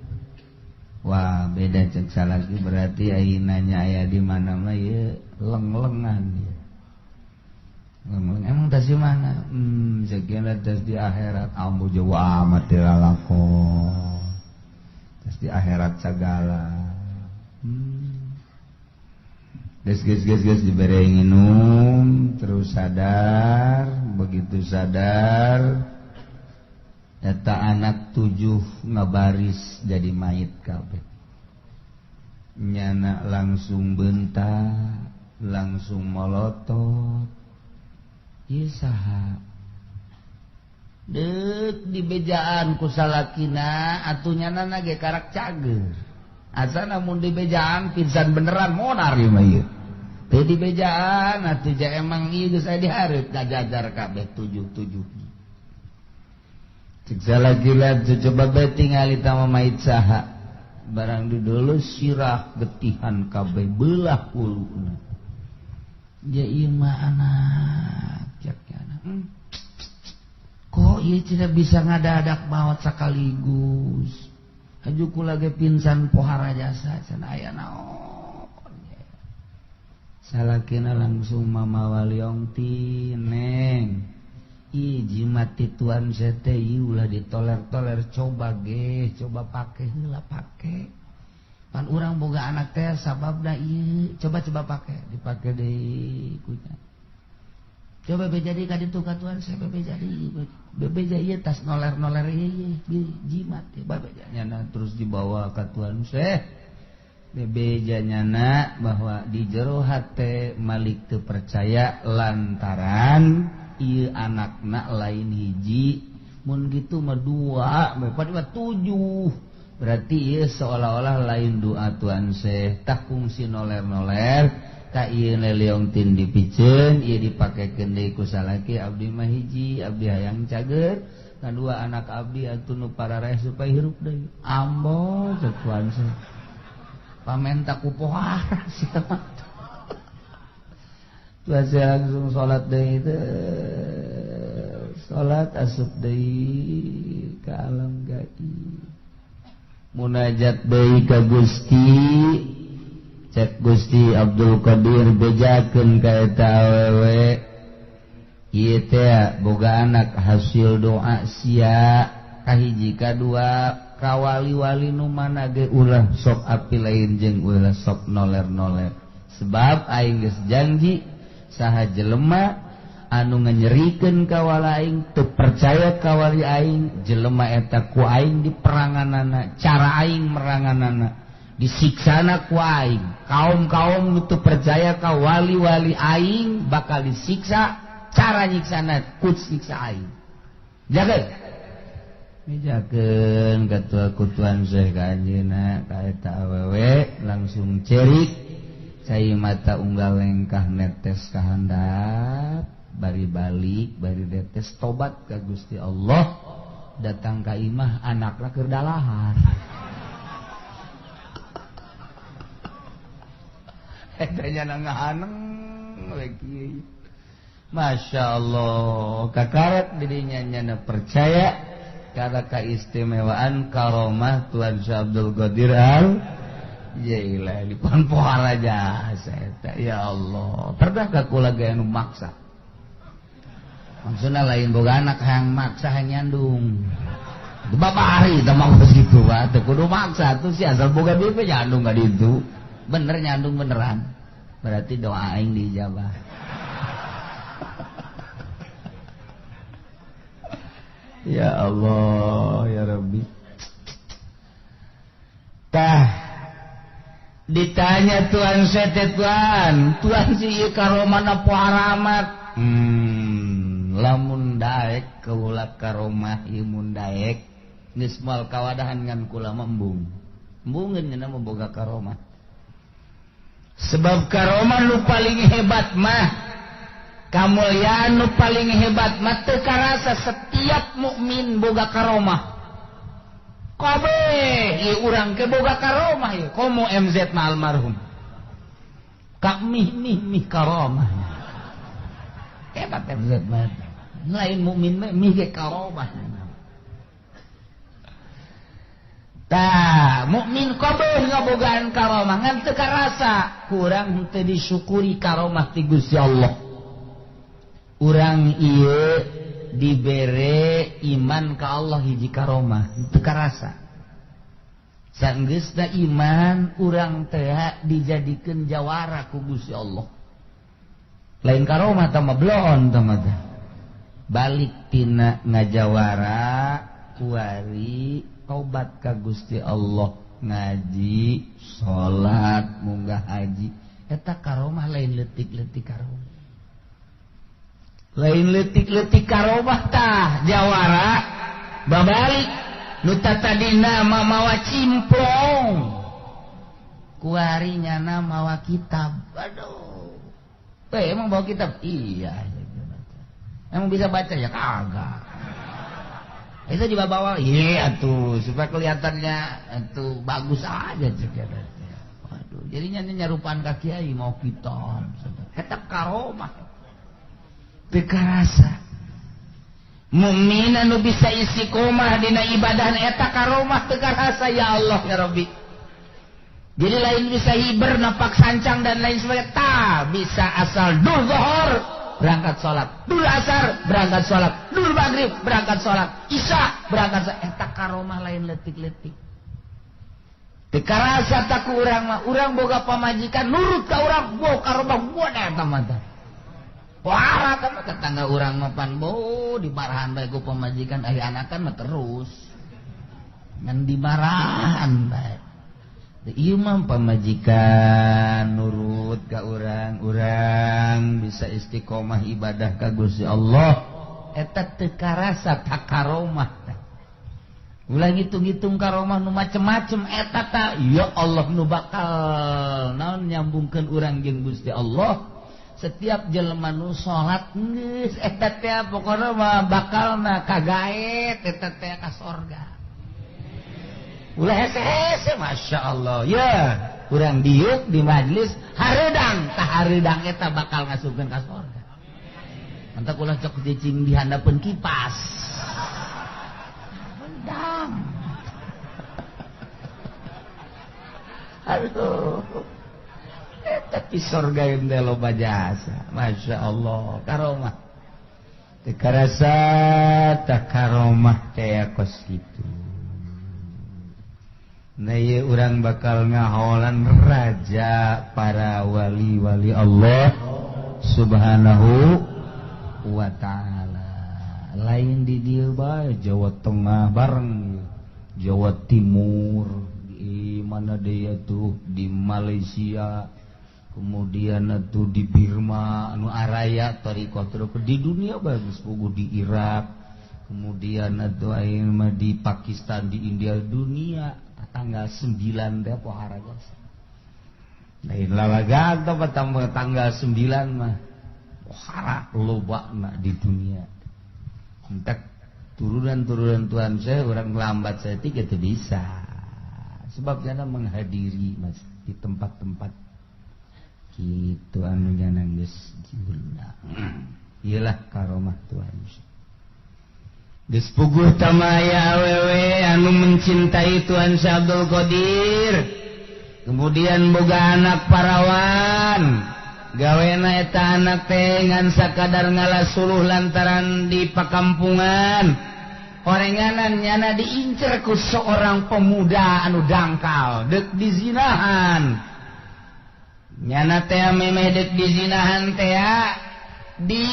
wah beda cek salaki berarti ayeuna nanya aya di mana mah ieu leng-lengan leng-leng emang tas di mana cek tas di akhirat ambu jawa amat dilalakon tas di akhirat segala Ges diberi minum terus sadar begitu sadar eta anak 7 ngabaris jadi mayit kabeh nyana langsung bentak langsung molotot ieu saha deuk dibejaan ku salakina atuh nyana ge karak cager asana mun dibejaan pisan beneran monar ieu mah ieu teu dibejaan atuh ja emang ieu geus aya dihareup ngajajar kabeh 7 cek salagila coba bae tingali tama mait saha barang didolo sirah getihan kabeh beulah uluna ya ieu mah anak jakna kok ieu tidak bisa ngadadak maot sakaligus haju kula ge pinsan pohara jasa cenah aya naon salakina langsung mamawa liong ti neng ih jimat ti tuan sete ieu ulah ditoler-toler coba pake heula pake pan urang boga anak teh sababna ieu coba pake dipake deui kunya coba bejadi ka ditu ka tuan saya bebeja ieu tas noler-noler ieu jimat ya bebeja nyana terus dibawa ka tuan Syekh bebeja nyana bahwa di jero hate malik teu percaya lantaran ieu anakna lain hiji mun kitu mah 2 padahal 7 berarti ieu seolah-olah lain doa tuan Syekh tak fungsi noler-noler ka ieu leleong tin dipiceun ieu dipakekeun deui ku salaki abdi mah hiji abdi hayang cager kadua anak abdi atuh nu parareh supaya hirup deui ambo tuan Syekh pamenta ku pohara sia tuan Syekh langsung salat deui salat asup deui ka alam gaib munajat deui ka Gusti cek Gusti Abdul Qadir bejakeun ka eta awewe ieu teh boga anak hasil doa sia kahiji kadua kawali-wali nu mana ge ulah sok api lain jeung ulah sok noler-noler sebab aing geus janji saha jelema anu nganyerikeun ka wali aing teu percaya ka wali aing jelema eta ku aing di peranganana cara aing meranganana disiksana ku aing kaum-kaum itu percaya ka wali-wali aing bakal disiksa cara nyiksana ku siksa aing jageun mijakeun katua kutuan Syekh ka anjeunna ka eta awewe langsung cerik cai mata unggal lengkah netes ka handap bari balik bari netes tobat ka Gusti Allah datang ka imah anakna keur dalahan eta nya ngahaneng we kieu. Masya Allah kakaret dirinya nyana percaya karena keistimewaan karomah Tuan Syekh Abdul Qadir Al Jailani di pohara jasa ya Allah pernah kula gaya nu maksa maksudnya lain boga anak yang maksa yang nyandung babari teh mah begitu Pak teu kudu maksa tuh si asal boga duit mah nyandung ka ditu bener nyandung beneran berarti doa aing diijabah. Ya Allah ya Rabbi. Tah ditanya Tuan Tuan si karomana poharamat lamun daek kaula karomah imun daek geus moal kawadahan ngan kula embung embungeun cenah memboga karomah sebab karomah nu paling hebat mah kamuliaan nu paling hebat mah teu karasa setiap mukmin boga karomah kabeh ieu urang ke boga karomah ieu komo MZ mah almarhum mih karomah hebat MZ mah lain mukmin mah mih ge karomah tah mukmin kabeh ngabogaan karomah ngan teu karasa kurang teu disyukuri karomah ti Gusti Allah. Urang ieu dibere iman ka Allah hiji karomah teu karasa saenggeusna iman urang teh dijadikeun jawara ku Gusti Allah lain karomah tah mah blon tah mah balik tina ngajawara kuari tobat ka Gusti Allah ngaji salat munggah haji eta karomah lain leutik-leutik karomah lain letik-letik karomah tah jawara babalik nu tadina mawa cimplong kuari nyana mawa kitab aduh emang bawa kitab iya emang bisa baca ya kagak itu dibawa iya atuh supaya kelihatannya atuh bagus aja cek waduh jadinya nyarupaan ka kiai mau kitab eta karomah teu karasa mukmin anu bisa istiqomah dina ibadah eta karomah teu karasa ya Allah ya Rabbi jadi lain bisa hiber napak sancang dan lain sebagainya tah bisa asal dul zuhur berangkat sholat dul asar berangkat sholat dul maghrib berangkat sholat isya berangkat sholat eta karomah lain letik-letik teu karasa tak ku urang mah urang boga pamajikan nurut ka urang boga karomah boga eta mah wah kan tetangga urang mah pan bo dimarahan bae ku pamajikan aya anakan mah terus ngan dimarahan bae ieu mah pamajikan nurut ka urang bisa istiqomah ibadah ka Gusti Allah eta teu karasa tak karomah teh ulah ngitung-ngitung karomah nu macem-macem eta tah ya Allah nu bakal naon nyambungkeun urang jeung Gusti Allah setiap jelema nu salat geus eta teh pokona mah bakalna kagaet eta teh ka surga. Ulah hese-hese masyaallah. Ya, urang diuk di majelis hareudang tah hareudang eta bakal ngasupkeun ka surga. Mantak ulah cok cicing di handapeun kipas. Hareudang. Aduh. Tapi surga yang loba jasa Masya Allah karomah teu karasa tak karomah teh kos kitu nah ieu urang bakal ngaholan raja para wali-wali Allah subhanahu wa ta'ala lain di dieu bae Jawa Tengah bareng Jawa Timur di mana dia tuh di Malaysia kemudian atuh di Birma anu araya tarikah terus di dunia bagus puguh di Irak kemudian atuh ayeuna mah di Pakistan di India dunia tanggal 9 teh pohara jasa lain lalagan atau tanggal 9 mah hara lobana di dunia entek turunan Tuhan saya orang lambat saya tidak bisa sebab jana menghadiri mas di tempat-tempat gitu anu jana geus diundang iyalah karomah Tuhan geus puguh tamaya awewe anu mencintai Tuhan Syekh Abdul Qadir kemudian boga anak parawan gawena eta anak teh ngan sakadar ngalasuluh lantaran di pakampungan orenganan nyana diincer ku seorang pemuda anu dangkal dek dizinahan nyana teh memeh dek dizinahan teh di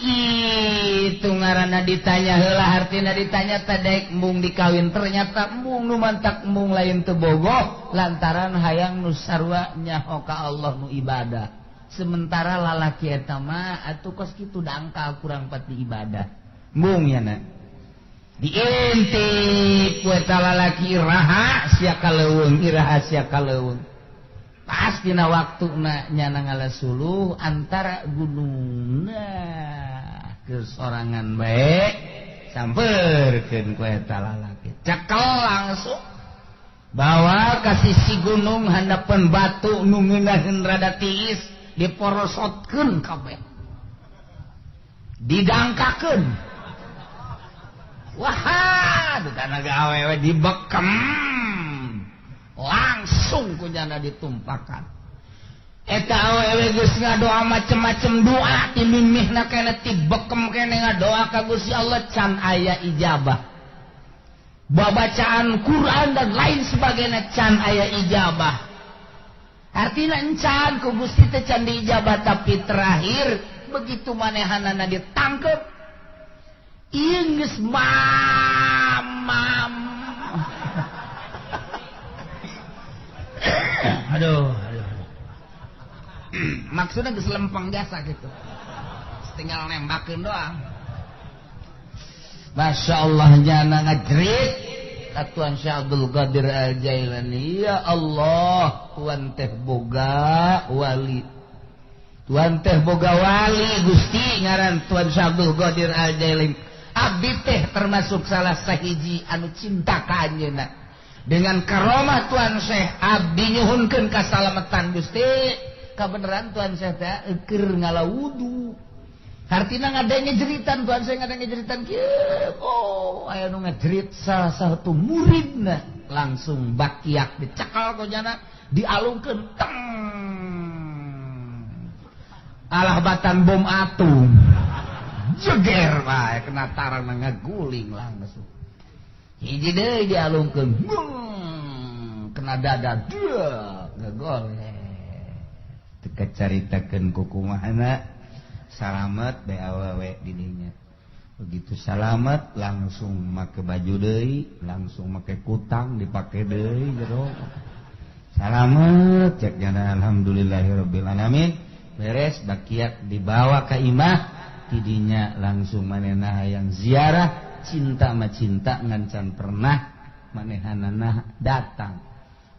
kitu ngaranna ditanya heula artina ditanya tadek embung dikawin ternyata embung nu mantak embung lain teu bogoh lantaran hayang nu sarua nyaho ka Allah nu ibadah sementara lalaki eta mah atuh kos kitu dangkal kurang pati ibadah embung nyana diintip ku eta lalaki rahasia kaleuweung rahasia kaleuweung pas dina waktuna nyana ngalasuluh antara gunungna ke sorangan bae sampeurkeun ku eta lalaki cekel langsung bawa ka sisi gunung handapeun batu nu ngeunaheun rada tiis diporosotkeun kabeh didangkakeun wah tanaga awewe dibekem langsung kunyana ditumpakan eta awewe geus ngadoa macem-macem doa ti mimihna kene ti bekem kene ngadoa ka Gusti Allah can aya ijabah babacaan Quran dan lain sebagainya can aya ijabah artina encan ku Gusti teh can diijabah tapi terakhir begitu manehanana ditangkep ieu geus mamam aduh. Maksudnya geus lempeng jasa gitu. Tinggal nembakeun doang. Masya Allah nyana ngajrit Tuan Syekh Abdul Qadir Al-Jailani ya Allah Tuan teh boga wali Tuan teh boga wali Gusti ngaran Tuan Syekh Abdul Qadir Al-Jailani abdi teh termasuk salah sahiji anu cinta ka anjeunna dengan karomah Tuan Syekh abdi nyuhunkeun kasalamatan Gusti kabeneran Tuan Syekh teh keur ngalawudu artina ngadenge jeritan Tuan Syekh ngadenge jeritan kieu oh aya nu ngajerit salah satu muridna langsung bakiak dicekal konyana dialungkeun teng alah batan bom atom jeger bae kena tarang ngaguling langsung hiji deui dialungkeun kena dada ngegoleh teu caritakeun ku kumahna salamet bae awewe di dinya begitu salamet langsung make baju deui langsung make kutang dipake deui jero salamet cek jana alhamdulillahirabbil alamin beres bakiak dibawa ka imah tidinya langsung manehna hayang ziarah cinta mah cinta ngancan pernah manehanana datang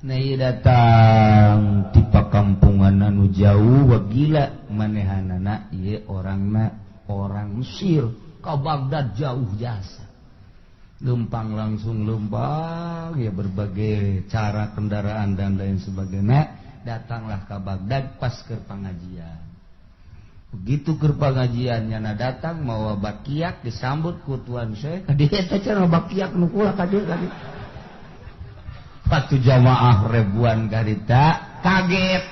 nai datang di pakampungan anu jauh wagila manehanana ieu orangna orang Mesir ka Baghdad jauh jasa lempang langsung lempang ya berbagai cara kendaraan dan lain sebagainya datanglah ke Baghdad pas keur pangajian begitu keur pangajian nyana datang mawa bakiak disambut ku Tuan Syekh dia teh cenah bakiak nu kula ka dieu patu jamaah ribuan garita kaget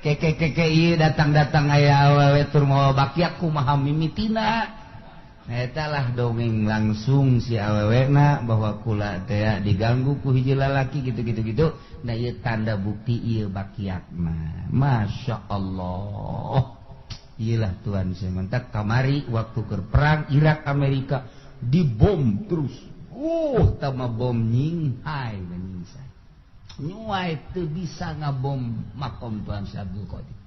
keke ieu datang-datang aya awewe tur mawa bakiak kumaha mimitina eta lah dongeng langsung si awewena bahwa kula teh diganggu ku hiji lalaki gitu nah ieu tanda bukti ieu bakiakna masya Allah iyalah Tuhan saya mantak kamari waktu ke perang Irak Amerika dibom terus tama bom nyinghai saya nyuai teu bisa ngabom makom Tuhan Syekh Abdul Qadir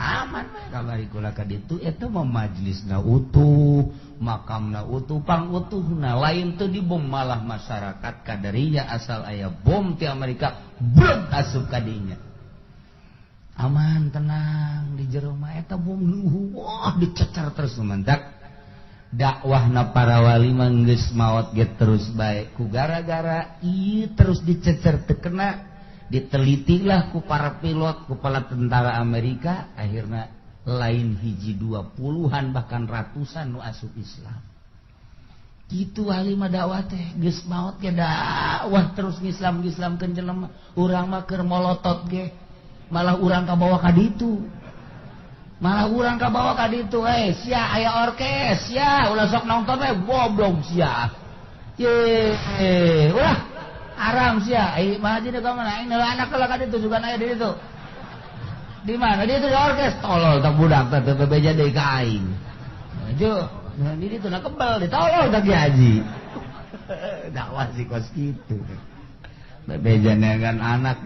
aman kamari kula ka ditu eta mah majlisna utuh makamna utuh pangutuhna lain teu dibom malah masyarakat kadarinya asal aya bom ti Amerika breg asup ka dinya aman tenang di jero mah eta bom wah dicecer terus mentak dakwahna para wali mah geus maot ge terus bae ku gara-gara ieu terus dicecer teu kena ditelitilah ku para pilot ku kepala tentara Amerika akhirna lain hiji 20-an bahkan ratusan nu asup Islam gitu wali mah dakwah teh geus maot ge dakwah terus ngislam-ngislamkeun jelema urang mah keur molotot ge malah urang kabawa ka ditu sia aya orkes sia ulah sok nonton we goblok sia ye ulah aram sia ai mah jadi ka mana aing anak kalau ka ditu juga aya di ditu di mana di ditu di orkes tolol tak budak teh bebeja deui ka aing jo di ditu na kebal ditolol tak haji dakwah si kos kitu bebeja dengan anak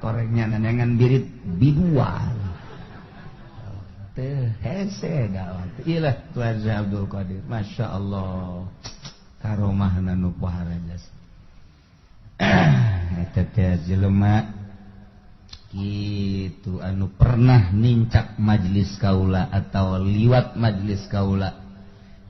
koreknya dengan birit biduan teh hese dakwah ilah Tuan Abdul Qadir Masya Allah karomahna nu pohara jas eta teh jelema kitu anu pernah nincak majelis kaula atau liwat majelis kaula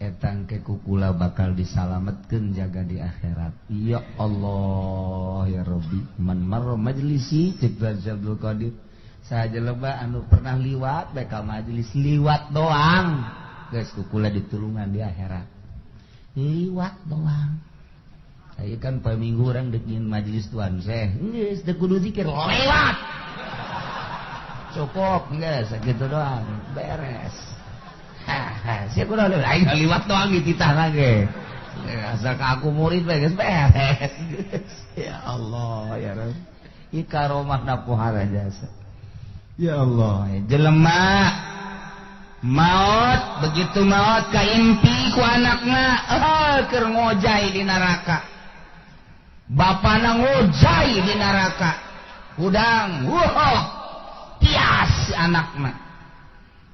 etang ke kukula bakal disalametkeun jaga di akhirat ya Allah ya Rabbi man marra majlisi cek Abdul Qadir saja loba anu pernah liwat bae ka majelis liwat doang geus kukula ditulungan di akhirat liwat doang aya kan paminggu urang deuk nyin majelis tuan Syekh geus teu kudu zikir lewat cukup geus sakitu doang beres sia kudu aing liwat doang di titah ge asal ka aku murid bae geus beres ya Allah ya Rabb ieu karomahna pohara jasa ya Allah jelema maot begitu maot kaimpi ku anakna keur ngojai di neraka bapana ngojai di neraka udang tias anakna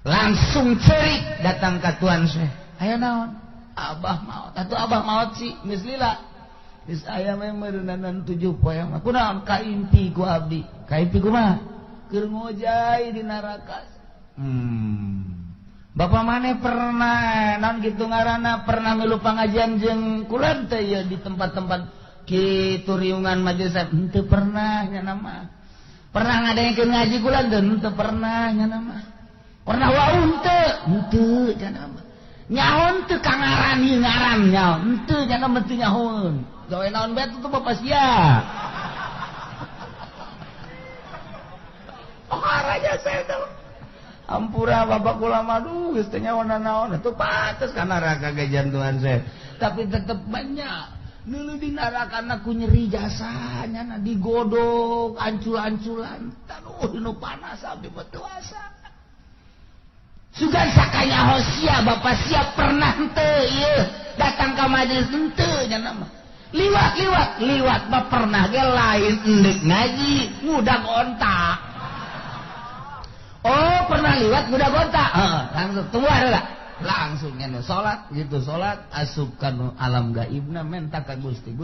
langsung cerik datang ke Tuan Syekh aya naon abah maot atuh abah maot sih geus lila geus aya mah meureunan 7 poe mah kunaon kaimpi ku abdi kaimpi kumaha keur ngojai di neraka Bapak maneh pernah naon kitu ngaranna pernah milu pangajian jeung kula teh ya di tempat-tempat kitu riungan majelis henteu pernah nya nama pernah ngadaengkeun ngaji kula teu pernah nya nama pernah waun henteu nya nama nyaon teu kangaran ieu ngaran nyaon henteu nya nama teu nyahoun gawe naon bae tuh Bapak sia aja saya tuh ampura bapak kula madu geus teh nyaon naon atuh pantes ka neraka ge jantuan Syekh tapi tetep banyak neuleuh di neraka ku nyeri jasanya digodok ancul-anculan taruh nu panas abdi betuasa sugan sakanya hosia bapak sia pernah henteu ieu datang ka majelis henteu nya nama liwat mah pernah ge lain endek ngaji ngudag ontak. Oh pernah liwat budak gonta langsung tunggu ada langsung nyanyi sholat gitu sholat asupkan alam gaibna menta ka Gusti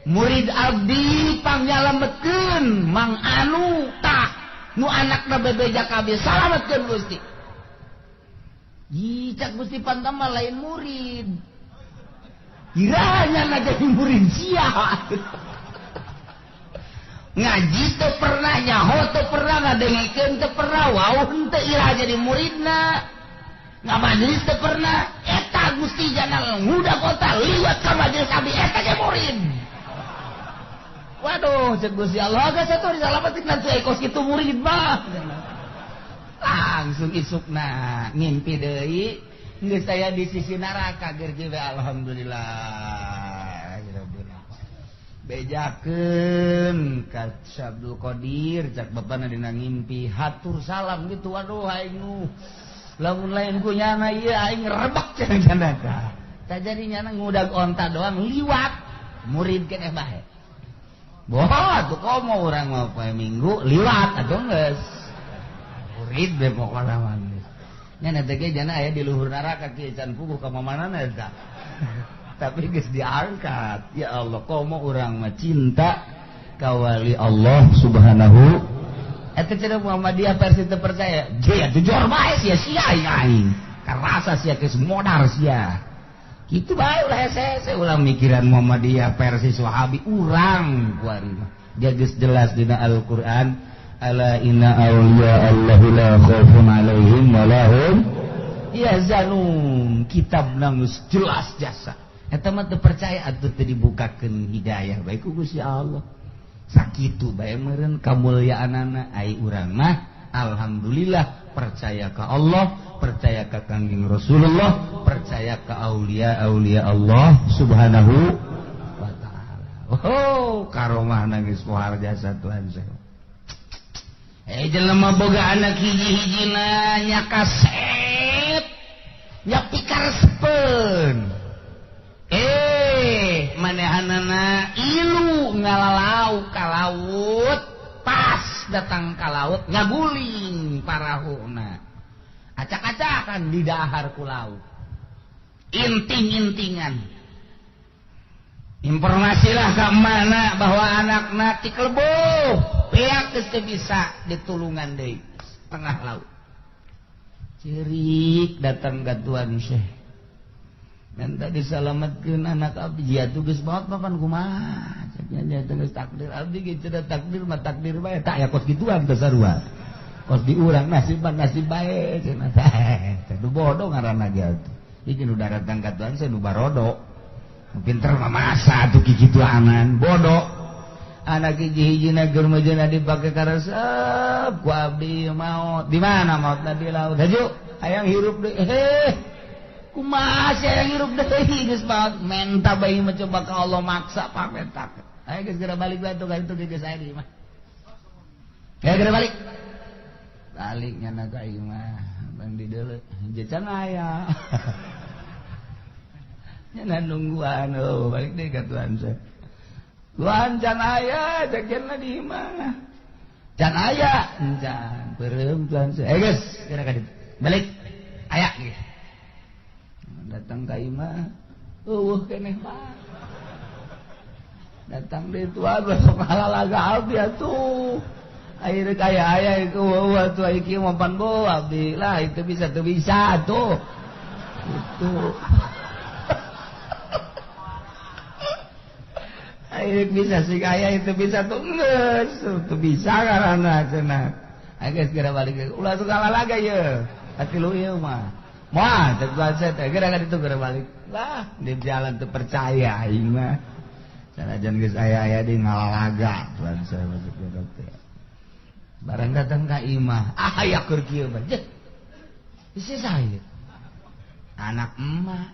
murid abdi pangjalametkeun mang anu tak nu anakna bebeja kabeh salametkeun Gusti cak Gusti pantama lain murid iranya na jadi murid sia ngaji teu pernah nyaho teu pernah ngadengikeun teu pernah wau henteu irah jadi muridna ngamajelis teu pernah eta Gusti Janal ngudag kota liwat ka majelis abdi eta ge murid waduh cek Gusti Allah geus atuh disalametin nanti ekos kitu murid mah langsung isukna ngimpi deui geus aya di sisi neraka ger we alhamdulillah bejakeun ka Abdul Qadir cak bapana dina ngimpi hatur salam gitu waduh aing nu lamun lain ku nyana ieu aing rebek cenah janaka tah jadi nyana ngudag onta doang liwat murid keneh bae boh atuh komo urang mah poe minggu liwat atuh geus murid be pokona mah nyana teh ge jana aya di luhur neraka kieu can puguh ka mamanana eta tapi geus diangkat ya Allah komo urang mah cinta ka wali Allah subhanahu eta cenah Muhammadiyah versi teu percaya. Dia jujur bae sia-sia aing. Karasa sia geus modar sia. Kitu bae ulah hese ulah mikiran Muhammadiyah versi Wahabi urang kuari mah. Dia geus jelas dina Al-Qur'an, ala inna awliya Allahi la khaufun alaihim wa lahum yahzanun. Kitab geus jelas jasa. Eta mah teu percaya atuh teu dibukakeun hidayah bae ku Gusti Allah. Sakitu bae meureun kamulyaanana ai urang mah alhamdulillah percaya ka Allah, percaya ka Kangjeng Rasulullah, percaya ka aulia-aulia Allah Subhanahu wa taala. Oh, karomah nangis pohar jasa Tuhan saya. Jelema boga anak hiji-hijina nya kasep, nya pikarespeun. Manehanana ilu ngalalau ka laut, pas datang ka laut ngaguling parahuna. Acak-acakan di dahar ku laut. Inting-intingan. Informasilah ka mana bahwa anakna ti keleboh, peak geus teu bisa ditulungan deui tengah laut. Cerik datang ka Tuan Syekh. Dan tadi salamatkeun anak abdi jatuh geus baot papan kumaha cenah geus takdir abdi kitu da takdir mah takdir bae tak ya kos kituan teu sarua kos di urang nasiban nasib bae cenah teh nu bodoh ngaranna ge atuh iki nu datang ka Tuhan saya nu barodo pinter mah masa atuh kitu anan bodoh anak hiji-hijina keur mejeuna dipake karesep ku abdi maot di mana maotna di laut haju hayang hirup deui kumaha sia yang hirup deui geus baot menta bayi mencoba ka Allah maksa pametak. Ayo geus geura balik bae tuh ka ditu geus aya di mah. Ayo geura balik. Balik nyana ka ieu mah bang di deuleu. Jecan aya. Nyana nungguan balik deui ka Tuhan saya. Tuhan can aya jagenna di imah. Can aya encan beureum Tuhan saya. Ayo geus geura ka ditu. Balik. Aya geus. Datang ka imah eueuh keneh mah datang deui Tuhan besok halalaga abdi atuh ayeuna kaya aya ieu eueuh atuh iki mah pan bo abdi lah itu bisa teu bisa atuh itu ayeuna bisa sih kaya itu bisa tuh geus teu bisa ngaranna cenah aya geus geura balik ulah sok halalaga ieu ati lu ieu mah moal cek Tuhan saya teh geura-geura itu geura balik lah di jalan teu percaya aing mah sanajan geus aya-aya di ngalalaga Tuhan saya masuk geura teh barang datang ka imah aya keur kieu mah jeh isi saya anak emak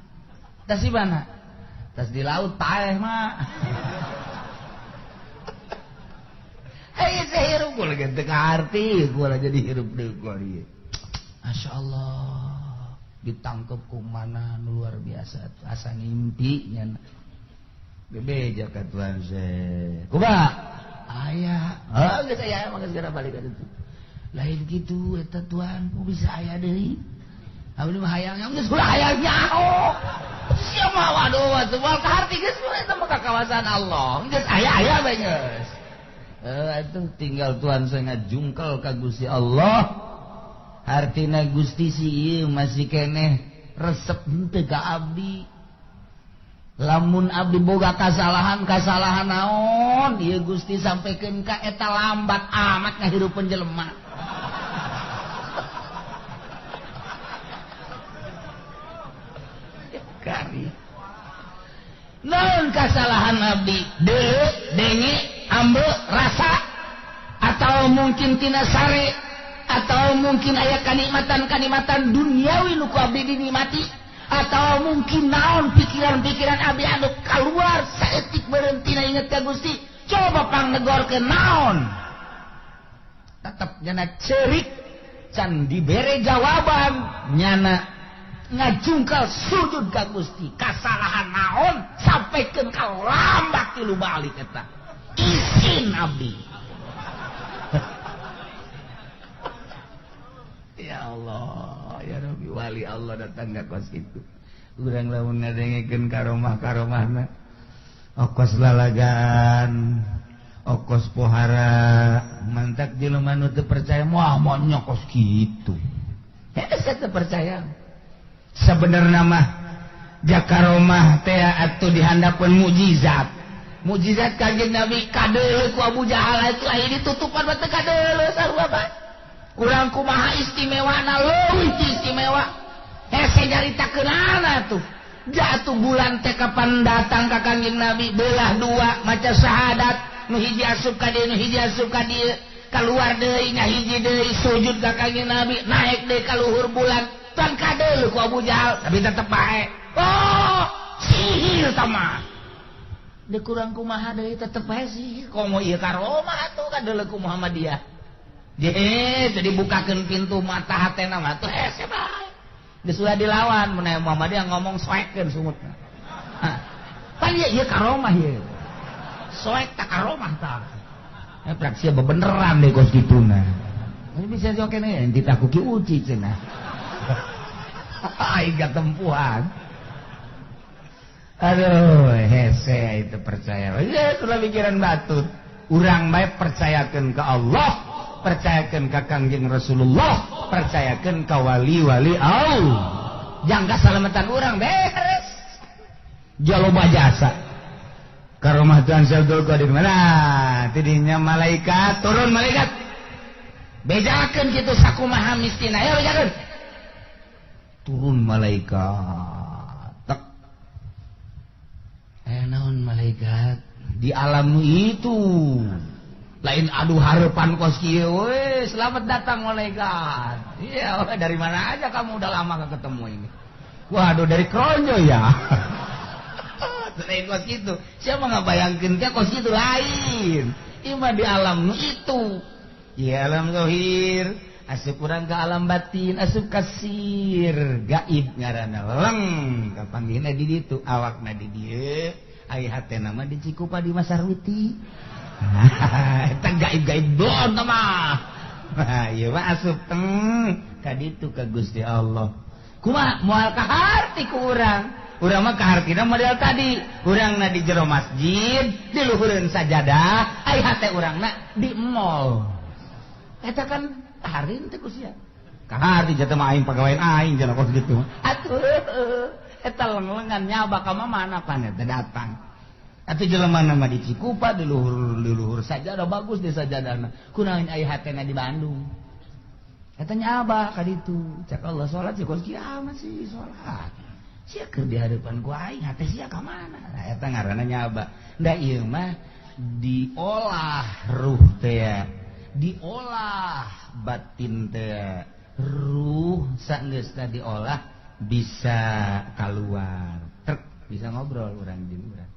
tas di mana tas di laut paeh mah saya hirup gua lagi teu kaarti gua jadi hirup deui gua ieu Masya Allah ditangkep ku mana luar biasa asa ngimpi nya bebeja ka Tuhan saya kumaha aya geus aya mah geus geura balik ka ditu lain kitu eta Tuhan ku bisa aya deui abdi mah hayang geus ulah hayang nyaho sia mah waduh atuh moal kaharti geus eta mah kakawasan Allah geus aya bae geus atuh tinggal Tuhan saya ngajungkel ka Gusti Allah artina Gusti si ieu masih keneh resep henteu ka abdi lamun abdi boga kasalahan naon ieu Gusti sampekeun ka eta lambat amat ngahirupeun jelema kari naon kasalahan abdi deuleu denge ambe rasa atau mungkin tina sare atau mungkin aya kanikmatan-kanikmatan duniawi nu ku abdi dinikmati atau mungkin naon pikiran-pikiran abdi anu kaluar saeutik berhentina inget ka Gusti coba pangnegorkeun naon tetep nyana cerik can dibere jawaban nyana ngajungkal sujud ka Gusti kasalahan naon sampaikeun ka lambat tilu balik eta izin abdi ya Allah ya Rabbi wali Allah datang ka kos kitu urang lamun ngadengekeun karomah-karomahna ongkos lalagaan okos pohara mantak jelema nu teu percaya moal nyokos kitu. Saya teu percaya. Sebenarnya mah jakaromah teh atuh dihandapeun mukjizat. Mukjizat Kanjeng Nabi kadeuleu ku Abu Jahal itu aya ditutupan teh kadeuleu sarua bae. Kurang kumaha istimewana leuwih istimewa. Hese nyaritakeunana tuh. Jatuh bulan teh kapan datang ka Kanjeng Nabi belah dua maca syahadat nu hiji asup ka dieu nu hiji asup ka dieu kaluar deui nya hiji deui sujud ka Kanjeng Nabi naik deui ka luhur bulan tan kadeuleu ku Abu Jahal tapi tetep bae. Oh, sihir tama. De kurang kumaha deui tetep bae sihir. Komo ieu karomah atuh kadeuleu ku Muhammadiyah. Jadi bukakeun pintu mata hatena mah tuh hese bae. Geus sudah dilawan mun Muhammadiyah ngomong soekeun sungutna. Pan ieu karomah ieu. Soek tak karomah tah. Praksi bebeneran deh kos kituna. Ini bisa joke nih entita kuki uci cenah. Ai gatempuhan. Aduh, hese itu percaya. Ya, sudah pikiran batut. Urang bae percayakeun ka Allah, percayakeun ka Kangjeng Rasulullah, percayakeun ka wali-wali Allah. Jangka salamatan urang beres. Jaloba jasa. Karomah Tuhan Abdul Qadir mana? Tidinya malaikat turun malaikat. Bejakeun kitu sakumaha mistina. Ayo bejakeun. Turun malaikat. Tek. Naon malaikat di alam itu. Lain aduh harapan kos kieu we, selamat datang malaikat. Iya, dari mana aja kamu udah lama gak ketemu ini? Waduh, dari Kronjo ya. Lain kos gitu. Siapa ngabayangkeun teh kos itu lain. Ima di alam itu. Ya alam zahir, asup urang ka alam batin, asup kasir, gaib ngaranna leng kapanggihna di ditu, awakna di dieu, ai hatena mah di Cikupa di Masarwiti. Eta gaib-gaib don mah. Nah, ieu mah asup ka ditu ka Gusti Allah. Kumaha moal ka harti ku urang. Urang mah ka hartina model tadi. Urangna di jero masjid, di luhureun sajadah, ai hate urangna di mall. Eta kan harin teh kusia. Ka harti jata mah aing pagawean aing cenah kos kitu. Atuh eta leng-lengan nyaba ka mana pan eta datang. Atuh jelema mah di Cikupa di luhur sajadah bagus di sajadahna. Kunaon aya hatena di Bandung. Eta nyaba ka ditu. Cak Allah salat si kos kiamat sih salat. Sia keur di hadapan ku aing hate sia ka mana? Nah eta ngaranna nyaba. Da ieu mah diolah ruh teh. Diolah batin teh. Ruh saenggeusna diolah bisa keluar. Trek bisa ngobrol urang jeung urang.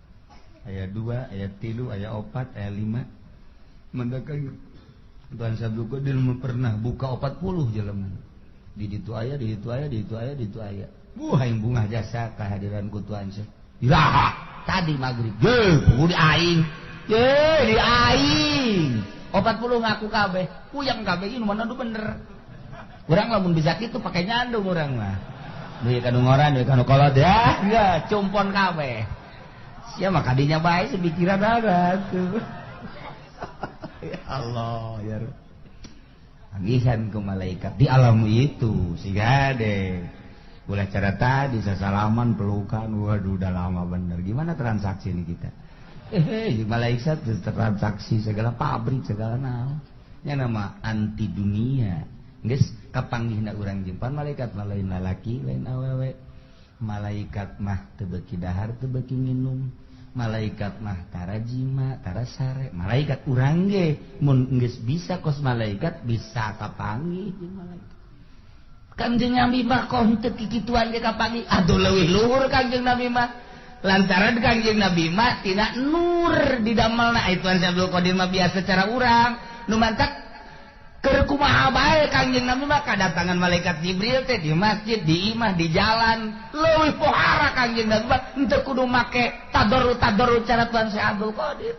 Aya 2, aya 3, aya 4, aya 5. Mendakan Tuhan Abdul Qadir pernah buka 40 jelema. Di ditu aya, di ditu aya, di ditu aya, di ditu aya. Aing bungah jasa kehadiran ku Tuhan Syekh. Ilaha tadi magrib. Ye, di aing. Ye, di aing. 40 ngaku kabeh. Puyang kabeh ieu mana nu bener. Urang lamun bisa kitu pake nyandung urang mah. Deui kanu ngoran, deui kanu kolot ya, enggak cumpon kabeh. Sia mah kadinya bae sepikiran ada tuh. Ya Allah, ya Rabb. Agihan ke malaikat di alam itu si gade. Boleh cara tadi sasalaman pelukan, waduh udah lama bener. Gimana transaksi ini kita? Malaikat transaksi segala pabrik segala naon. Nya nama anti dunia. Geus kapanggihna urang jempan malaikat mah lain lalaki, lain awewe. Malaikat mah teu beuki dahar, teu beuki nginum. Malaikat mah tara jima, tara sare. Malaikat urang ge mun geus bisa kos malaikat bisa kapanggih jeung malaikat. Kanjeng Nabi mah kok henteu kikituan ge kapanggih. Aduh leuwih luhur Kanjeng Nabi mah. Lantaran Kanjeng Nabi mah tina nur didamelna. Tuhan Abdul Qadir mah biasa cara urang. Nu mantak keur kumaha bae Kanjeng Nabi mah kadatangan malaikat Jibril teh di masjid, di imah, di jalan. Leuwih pohara Kanjeng Nabi mah henteu kudu make tadarrut cara Tuhan Abdul Qadir.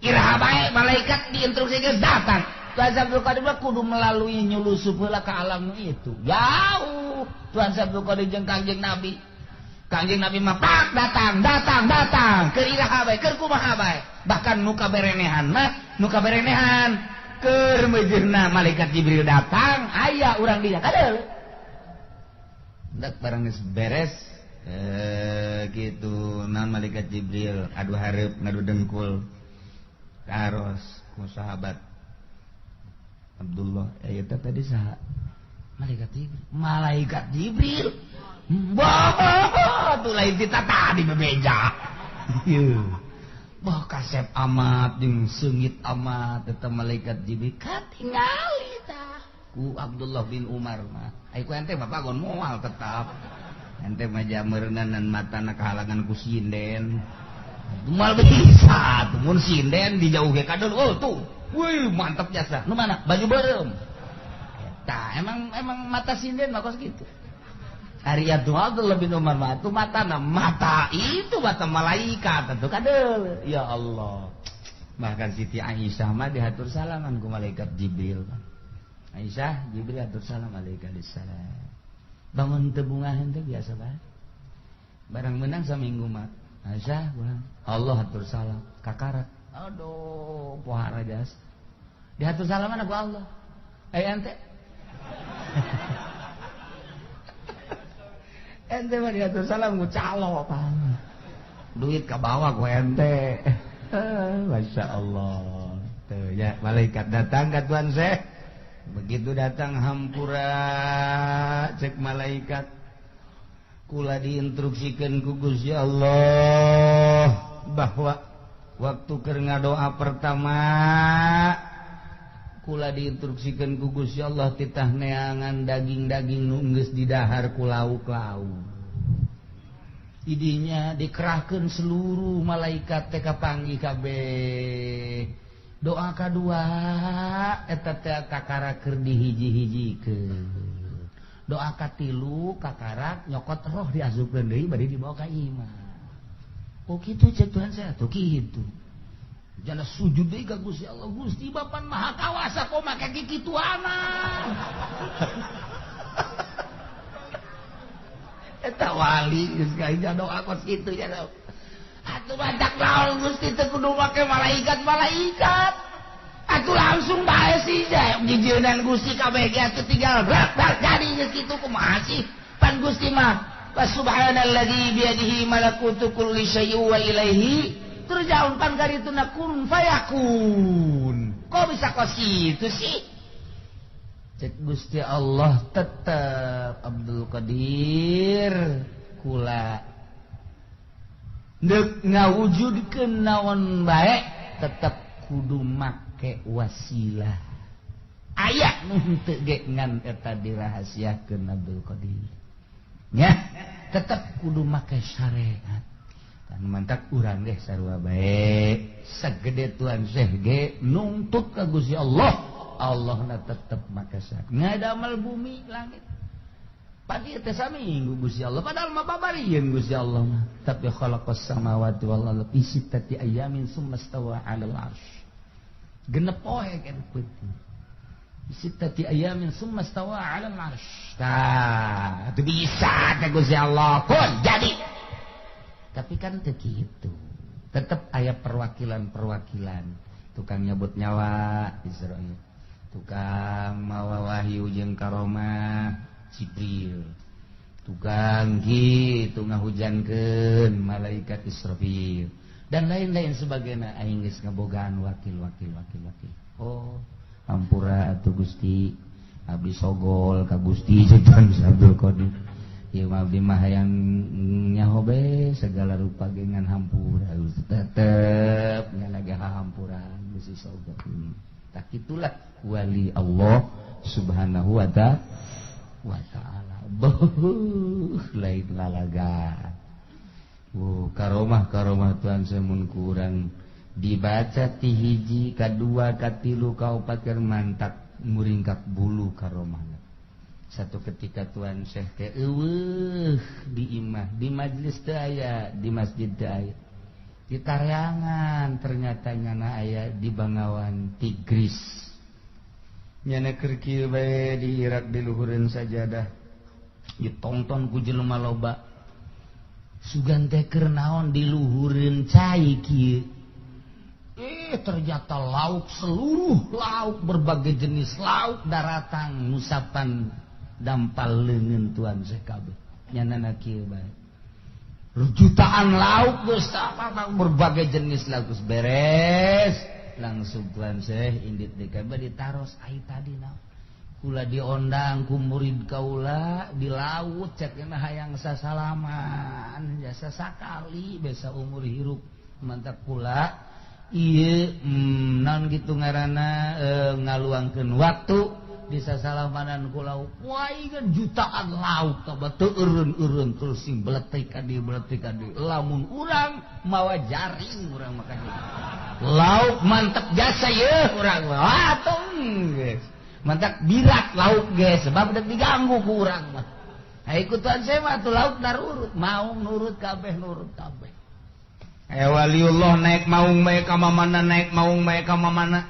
Iraha bae malaikat diinstruksi geus datang. Tuhan Abdul Qadir mah kudu melalui nyulusup heula ka alam itu. Jauh Tuhan Abdul Qadir jeung Kanjeng Nabi. Kanjeng Nabi mah pak datang. Keur iraha bae, keur kumaha bae. bahkan nuka berenehan mah nuka berenehan keur meujeurna malaikat Jibril datang aya urang dia kadeu dak barang geus beres gitu naon malaikat Jibril adu hareup ngadu dengkul karos ku sahabat Abdullah eta tadi saha malaikat Jibril bah tuh lain kita tadi bebeja bah kasep amat jeung seungit amat eta malaikat Jibril katingali tah ku Abdullah bin Umar mah ai ku ente mah pagon moal tetap ente mah jameurna nan matana kahalangan ku sinden moal bisa tuh mun sinden dijauh ge kadon oh tuh wih mantap jasa nu mana baju beureum eta emang mata sinden mah kos kitu Ari Abdullah bin Umar mah itu mata malaikat tentu kadel ya Allah bahkan Siti Aisyah mah diatur salaman ku malaikat Jibril Aisyah Jibril atur salam alaikalissalam bangun teu bungahan teh biasa bae barang menang saminggu mah Aisyah Allah atur salam kakarak aduh pohara jas diatur salaman ku Allah ente ente mah diatur salam ku calo apa duit ke bawah ku ente Masya Allah tuh ya malaikat datang ke Tuan Syekh begitu datang hampura cek malaikat kula diinstruksikan ku Gusti Allah bahwa waktu keur ngadoa pertama kula diinstruksikan ku Gusti Allah titah neangan daging-daging nu geus didahar ku lauk-lauk. Idinya dikerahkeun seluruh malaikat teh kapanggih kabeh. Doa kadua eta teh kakara keur dihiji-hijikeun. Doa katilu kakarak nyokot roh diasupkeun deui bari dibawa ka imam. Oh kitu cek Tuhan saya tuh kitu. Jangan sujud deui ka Gusti Allah. Gusti Bapan Maha Kawasa kok make kikituana. Eta wali geus kainja doa kos kitu ya. Atuh badak lawan Gusti teh kudu make malaikat-malaikat. Atuh langsung bae sih jijeunan Gusti kabeh ge atuh tinggal brak jadi geus kitu kumaha sih? Pan Gusti mah subhanalladzi biyadihi malakutu kulli syai'in wa ilaihi terjauh pan garituna kun fayakun. Kok bisa kos kitu sih? Cek Gusti Allah tetep Abdul Qadir kula deuk ngawujudkeun naon bae tetep kudu make wasilah. Aya nu henteu ge ngan eta dirahasiakeun Abdul Qadir. Ya, tetep kudu make syariat. Tan mantak urang ge sarua bae sagede Tuan Syekh ge nuntut ka Gusti Allah. Allahna tetep make syariat. Ngadamal bumi langit. Pagi teh saminggu Gusti Allah padahal mah babarieun Gusti Allah mah. Tapi khalaqas samawati wal ardi fi sittati ayamin tsumma stawa 'alal 'arsy. Genep poe kan peuting. Sittati ayamin tsumma stawa 'alal 'arsy. Tah, itu bisa teh Gusti Allah kun jadi. Tapi kan teu kitu. Tetep aya perwakilan-perwakilan. Tukang nyebut nyawa Israil. Tukang mawa wahyu jeung karomah Jibril. Tukang kitu ngahujankeun malaikat Israfil. Dan lain-lain sebagainya aing geus ngabogaan wakil. Oh, hampura atuh Gusti. Abdi sogol ka Gusti jeung Abdul Qadir. Ieu mah abdi mah hayang nyahobe segala rupa gengan hampura. Tetep nyalaga hampuran Gusti sogol. Tak itulah wali Allah Subhanahu wa ta'ala. Lain lalaga. Karomah Tuhan semun kurang dibaca ti hiji kadua katilu kaopat keur mantak muringkak bulu karomahna. Satu ketika Tuan Syekh teh eueuh di imah, di majelis teu aya, di masjid teu aya. Di Taryangan ternyata nyana aya di Bangawan Tigris. Nyana keur kieu bae di Irak di luhureun sajadah. Ditonton ku jelema loba. Sugan teh keur naon di luhureun cai kieu. ternyata lauk, seluruh lauk, berbagai jenis lauk daratan ngusapan dampal leungeun tuan Syekh kabeh nyanana kieu bae jutaan lauk geus berbagai jenis lauk geus beres langsung tuan Syekh indit deui kabeh ditaros ai tadi naon kula diondang ku murid kaula di laut cek na hayang sasalaman jasa sakali besa umur hirup mantap kula ieu naon kitu ngaranna ngaluangkeun waktu di sasalamanan ku laut waeun jutaan lauk coba teu eureun-eureun terus sing beletik ka dieu lamun urang mawa jaring urang makanya lauk mantep jasa ye urang wah tong geus mantap birat lauk ge sebab dek diganggu ku urang mah ikutan saya mah tuh lauk narurut mau nurut kabeh waliullah naik maung bae ka mamana naik maung bae ka mamana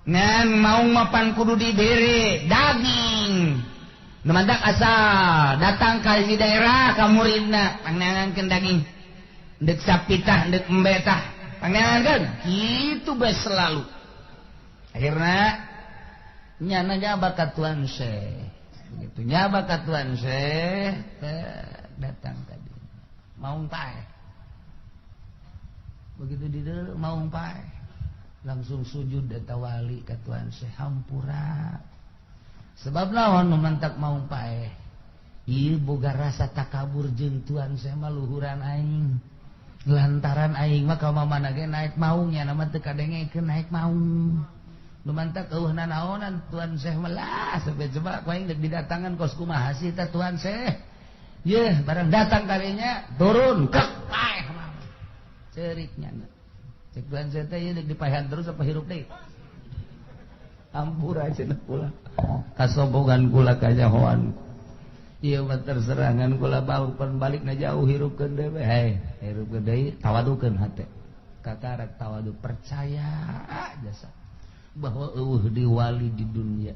ngan maung mapan kudu dibere daging mantak asal datang ka di daerah ka muridna pangnangankeun daging dek sapitah dek embetah pangnangankeun kitu bae selalu akhirna nyana nyaba ka tuan Syekh begitu nyaba ka tuan Syekh datang tadi maung pae begitu di dieu maung pae langsung sujud eta wali ka tuan Syekh hampura sebab naon nu mantak maung pae ieu boga rasa takabur jeung tuan Syekh mah luhuran aing lantaran aing mah ka mamana ge naik maung nya nama teu kadengekeun naik maung lumantak eueuhna naonan tuan Syekh melas sampai coba aing deuk didatangan kos kumaha sih teh tuan Syekh yeuh barang datang kalinya turun kek paeh mah ceurik nya cek tuan Syekh teh ieu deuk dipaehan terus apa hirup deui ampura cenah kula kasombongan kula kanyahoan ieu mah terserangan kula baupan balik na jauh hirupkeun deui hei hirupkeun deui tawadukeun hate kakarek tawadu percaya jasa bahwa eueuh di wali di dunia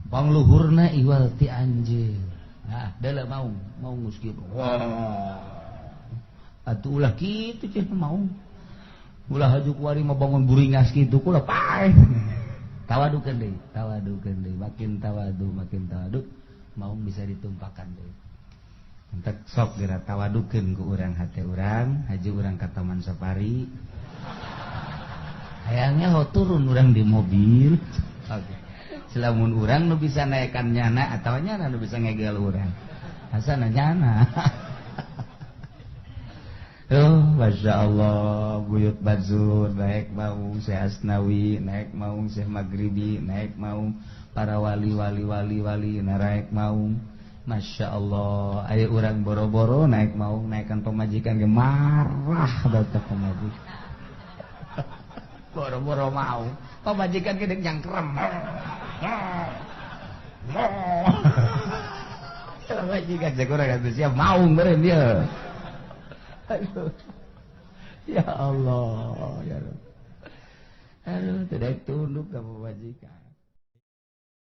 pangluhurna iwal ti anjeun nah dalam mau geus kieu atuh ulah kitu cenah mau ulah hajuk wari mah bangun buringas kitu kula paeh tawadukeun deui makin tawadu mau bisa ditumpakan deui entek sok geura tawadukeun ku urang hate urang haji urang ka Taman Safari hayangnya ho turun urang di mobil okay. Selamun urang nu bisa naekan nyana atau nyana nu bisa ngegel urang asana nyana Masya Allah buyut Bazur naik maung Syekh Asnawi naik maung Syekh Maghribi naik maung para wali naik maung Masya Allah aya urang boro-boro naik maung naikkan pemajikan ge marah bae pemajikan boro-boro mau pemajikan gedeng nyangkrem pemajikan cek urang atuh siap maung beureun dia aduh ya Allah ya Rabb aduh teu daek tunduk ka pemajikan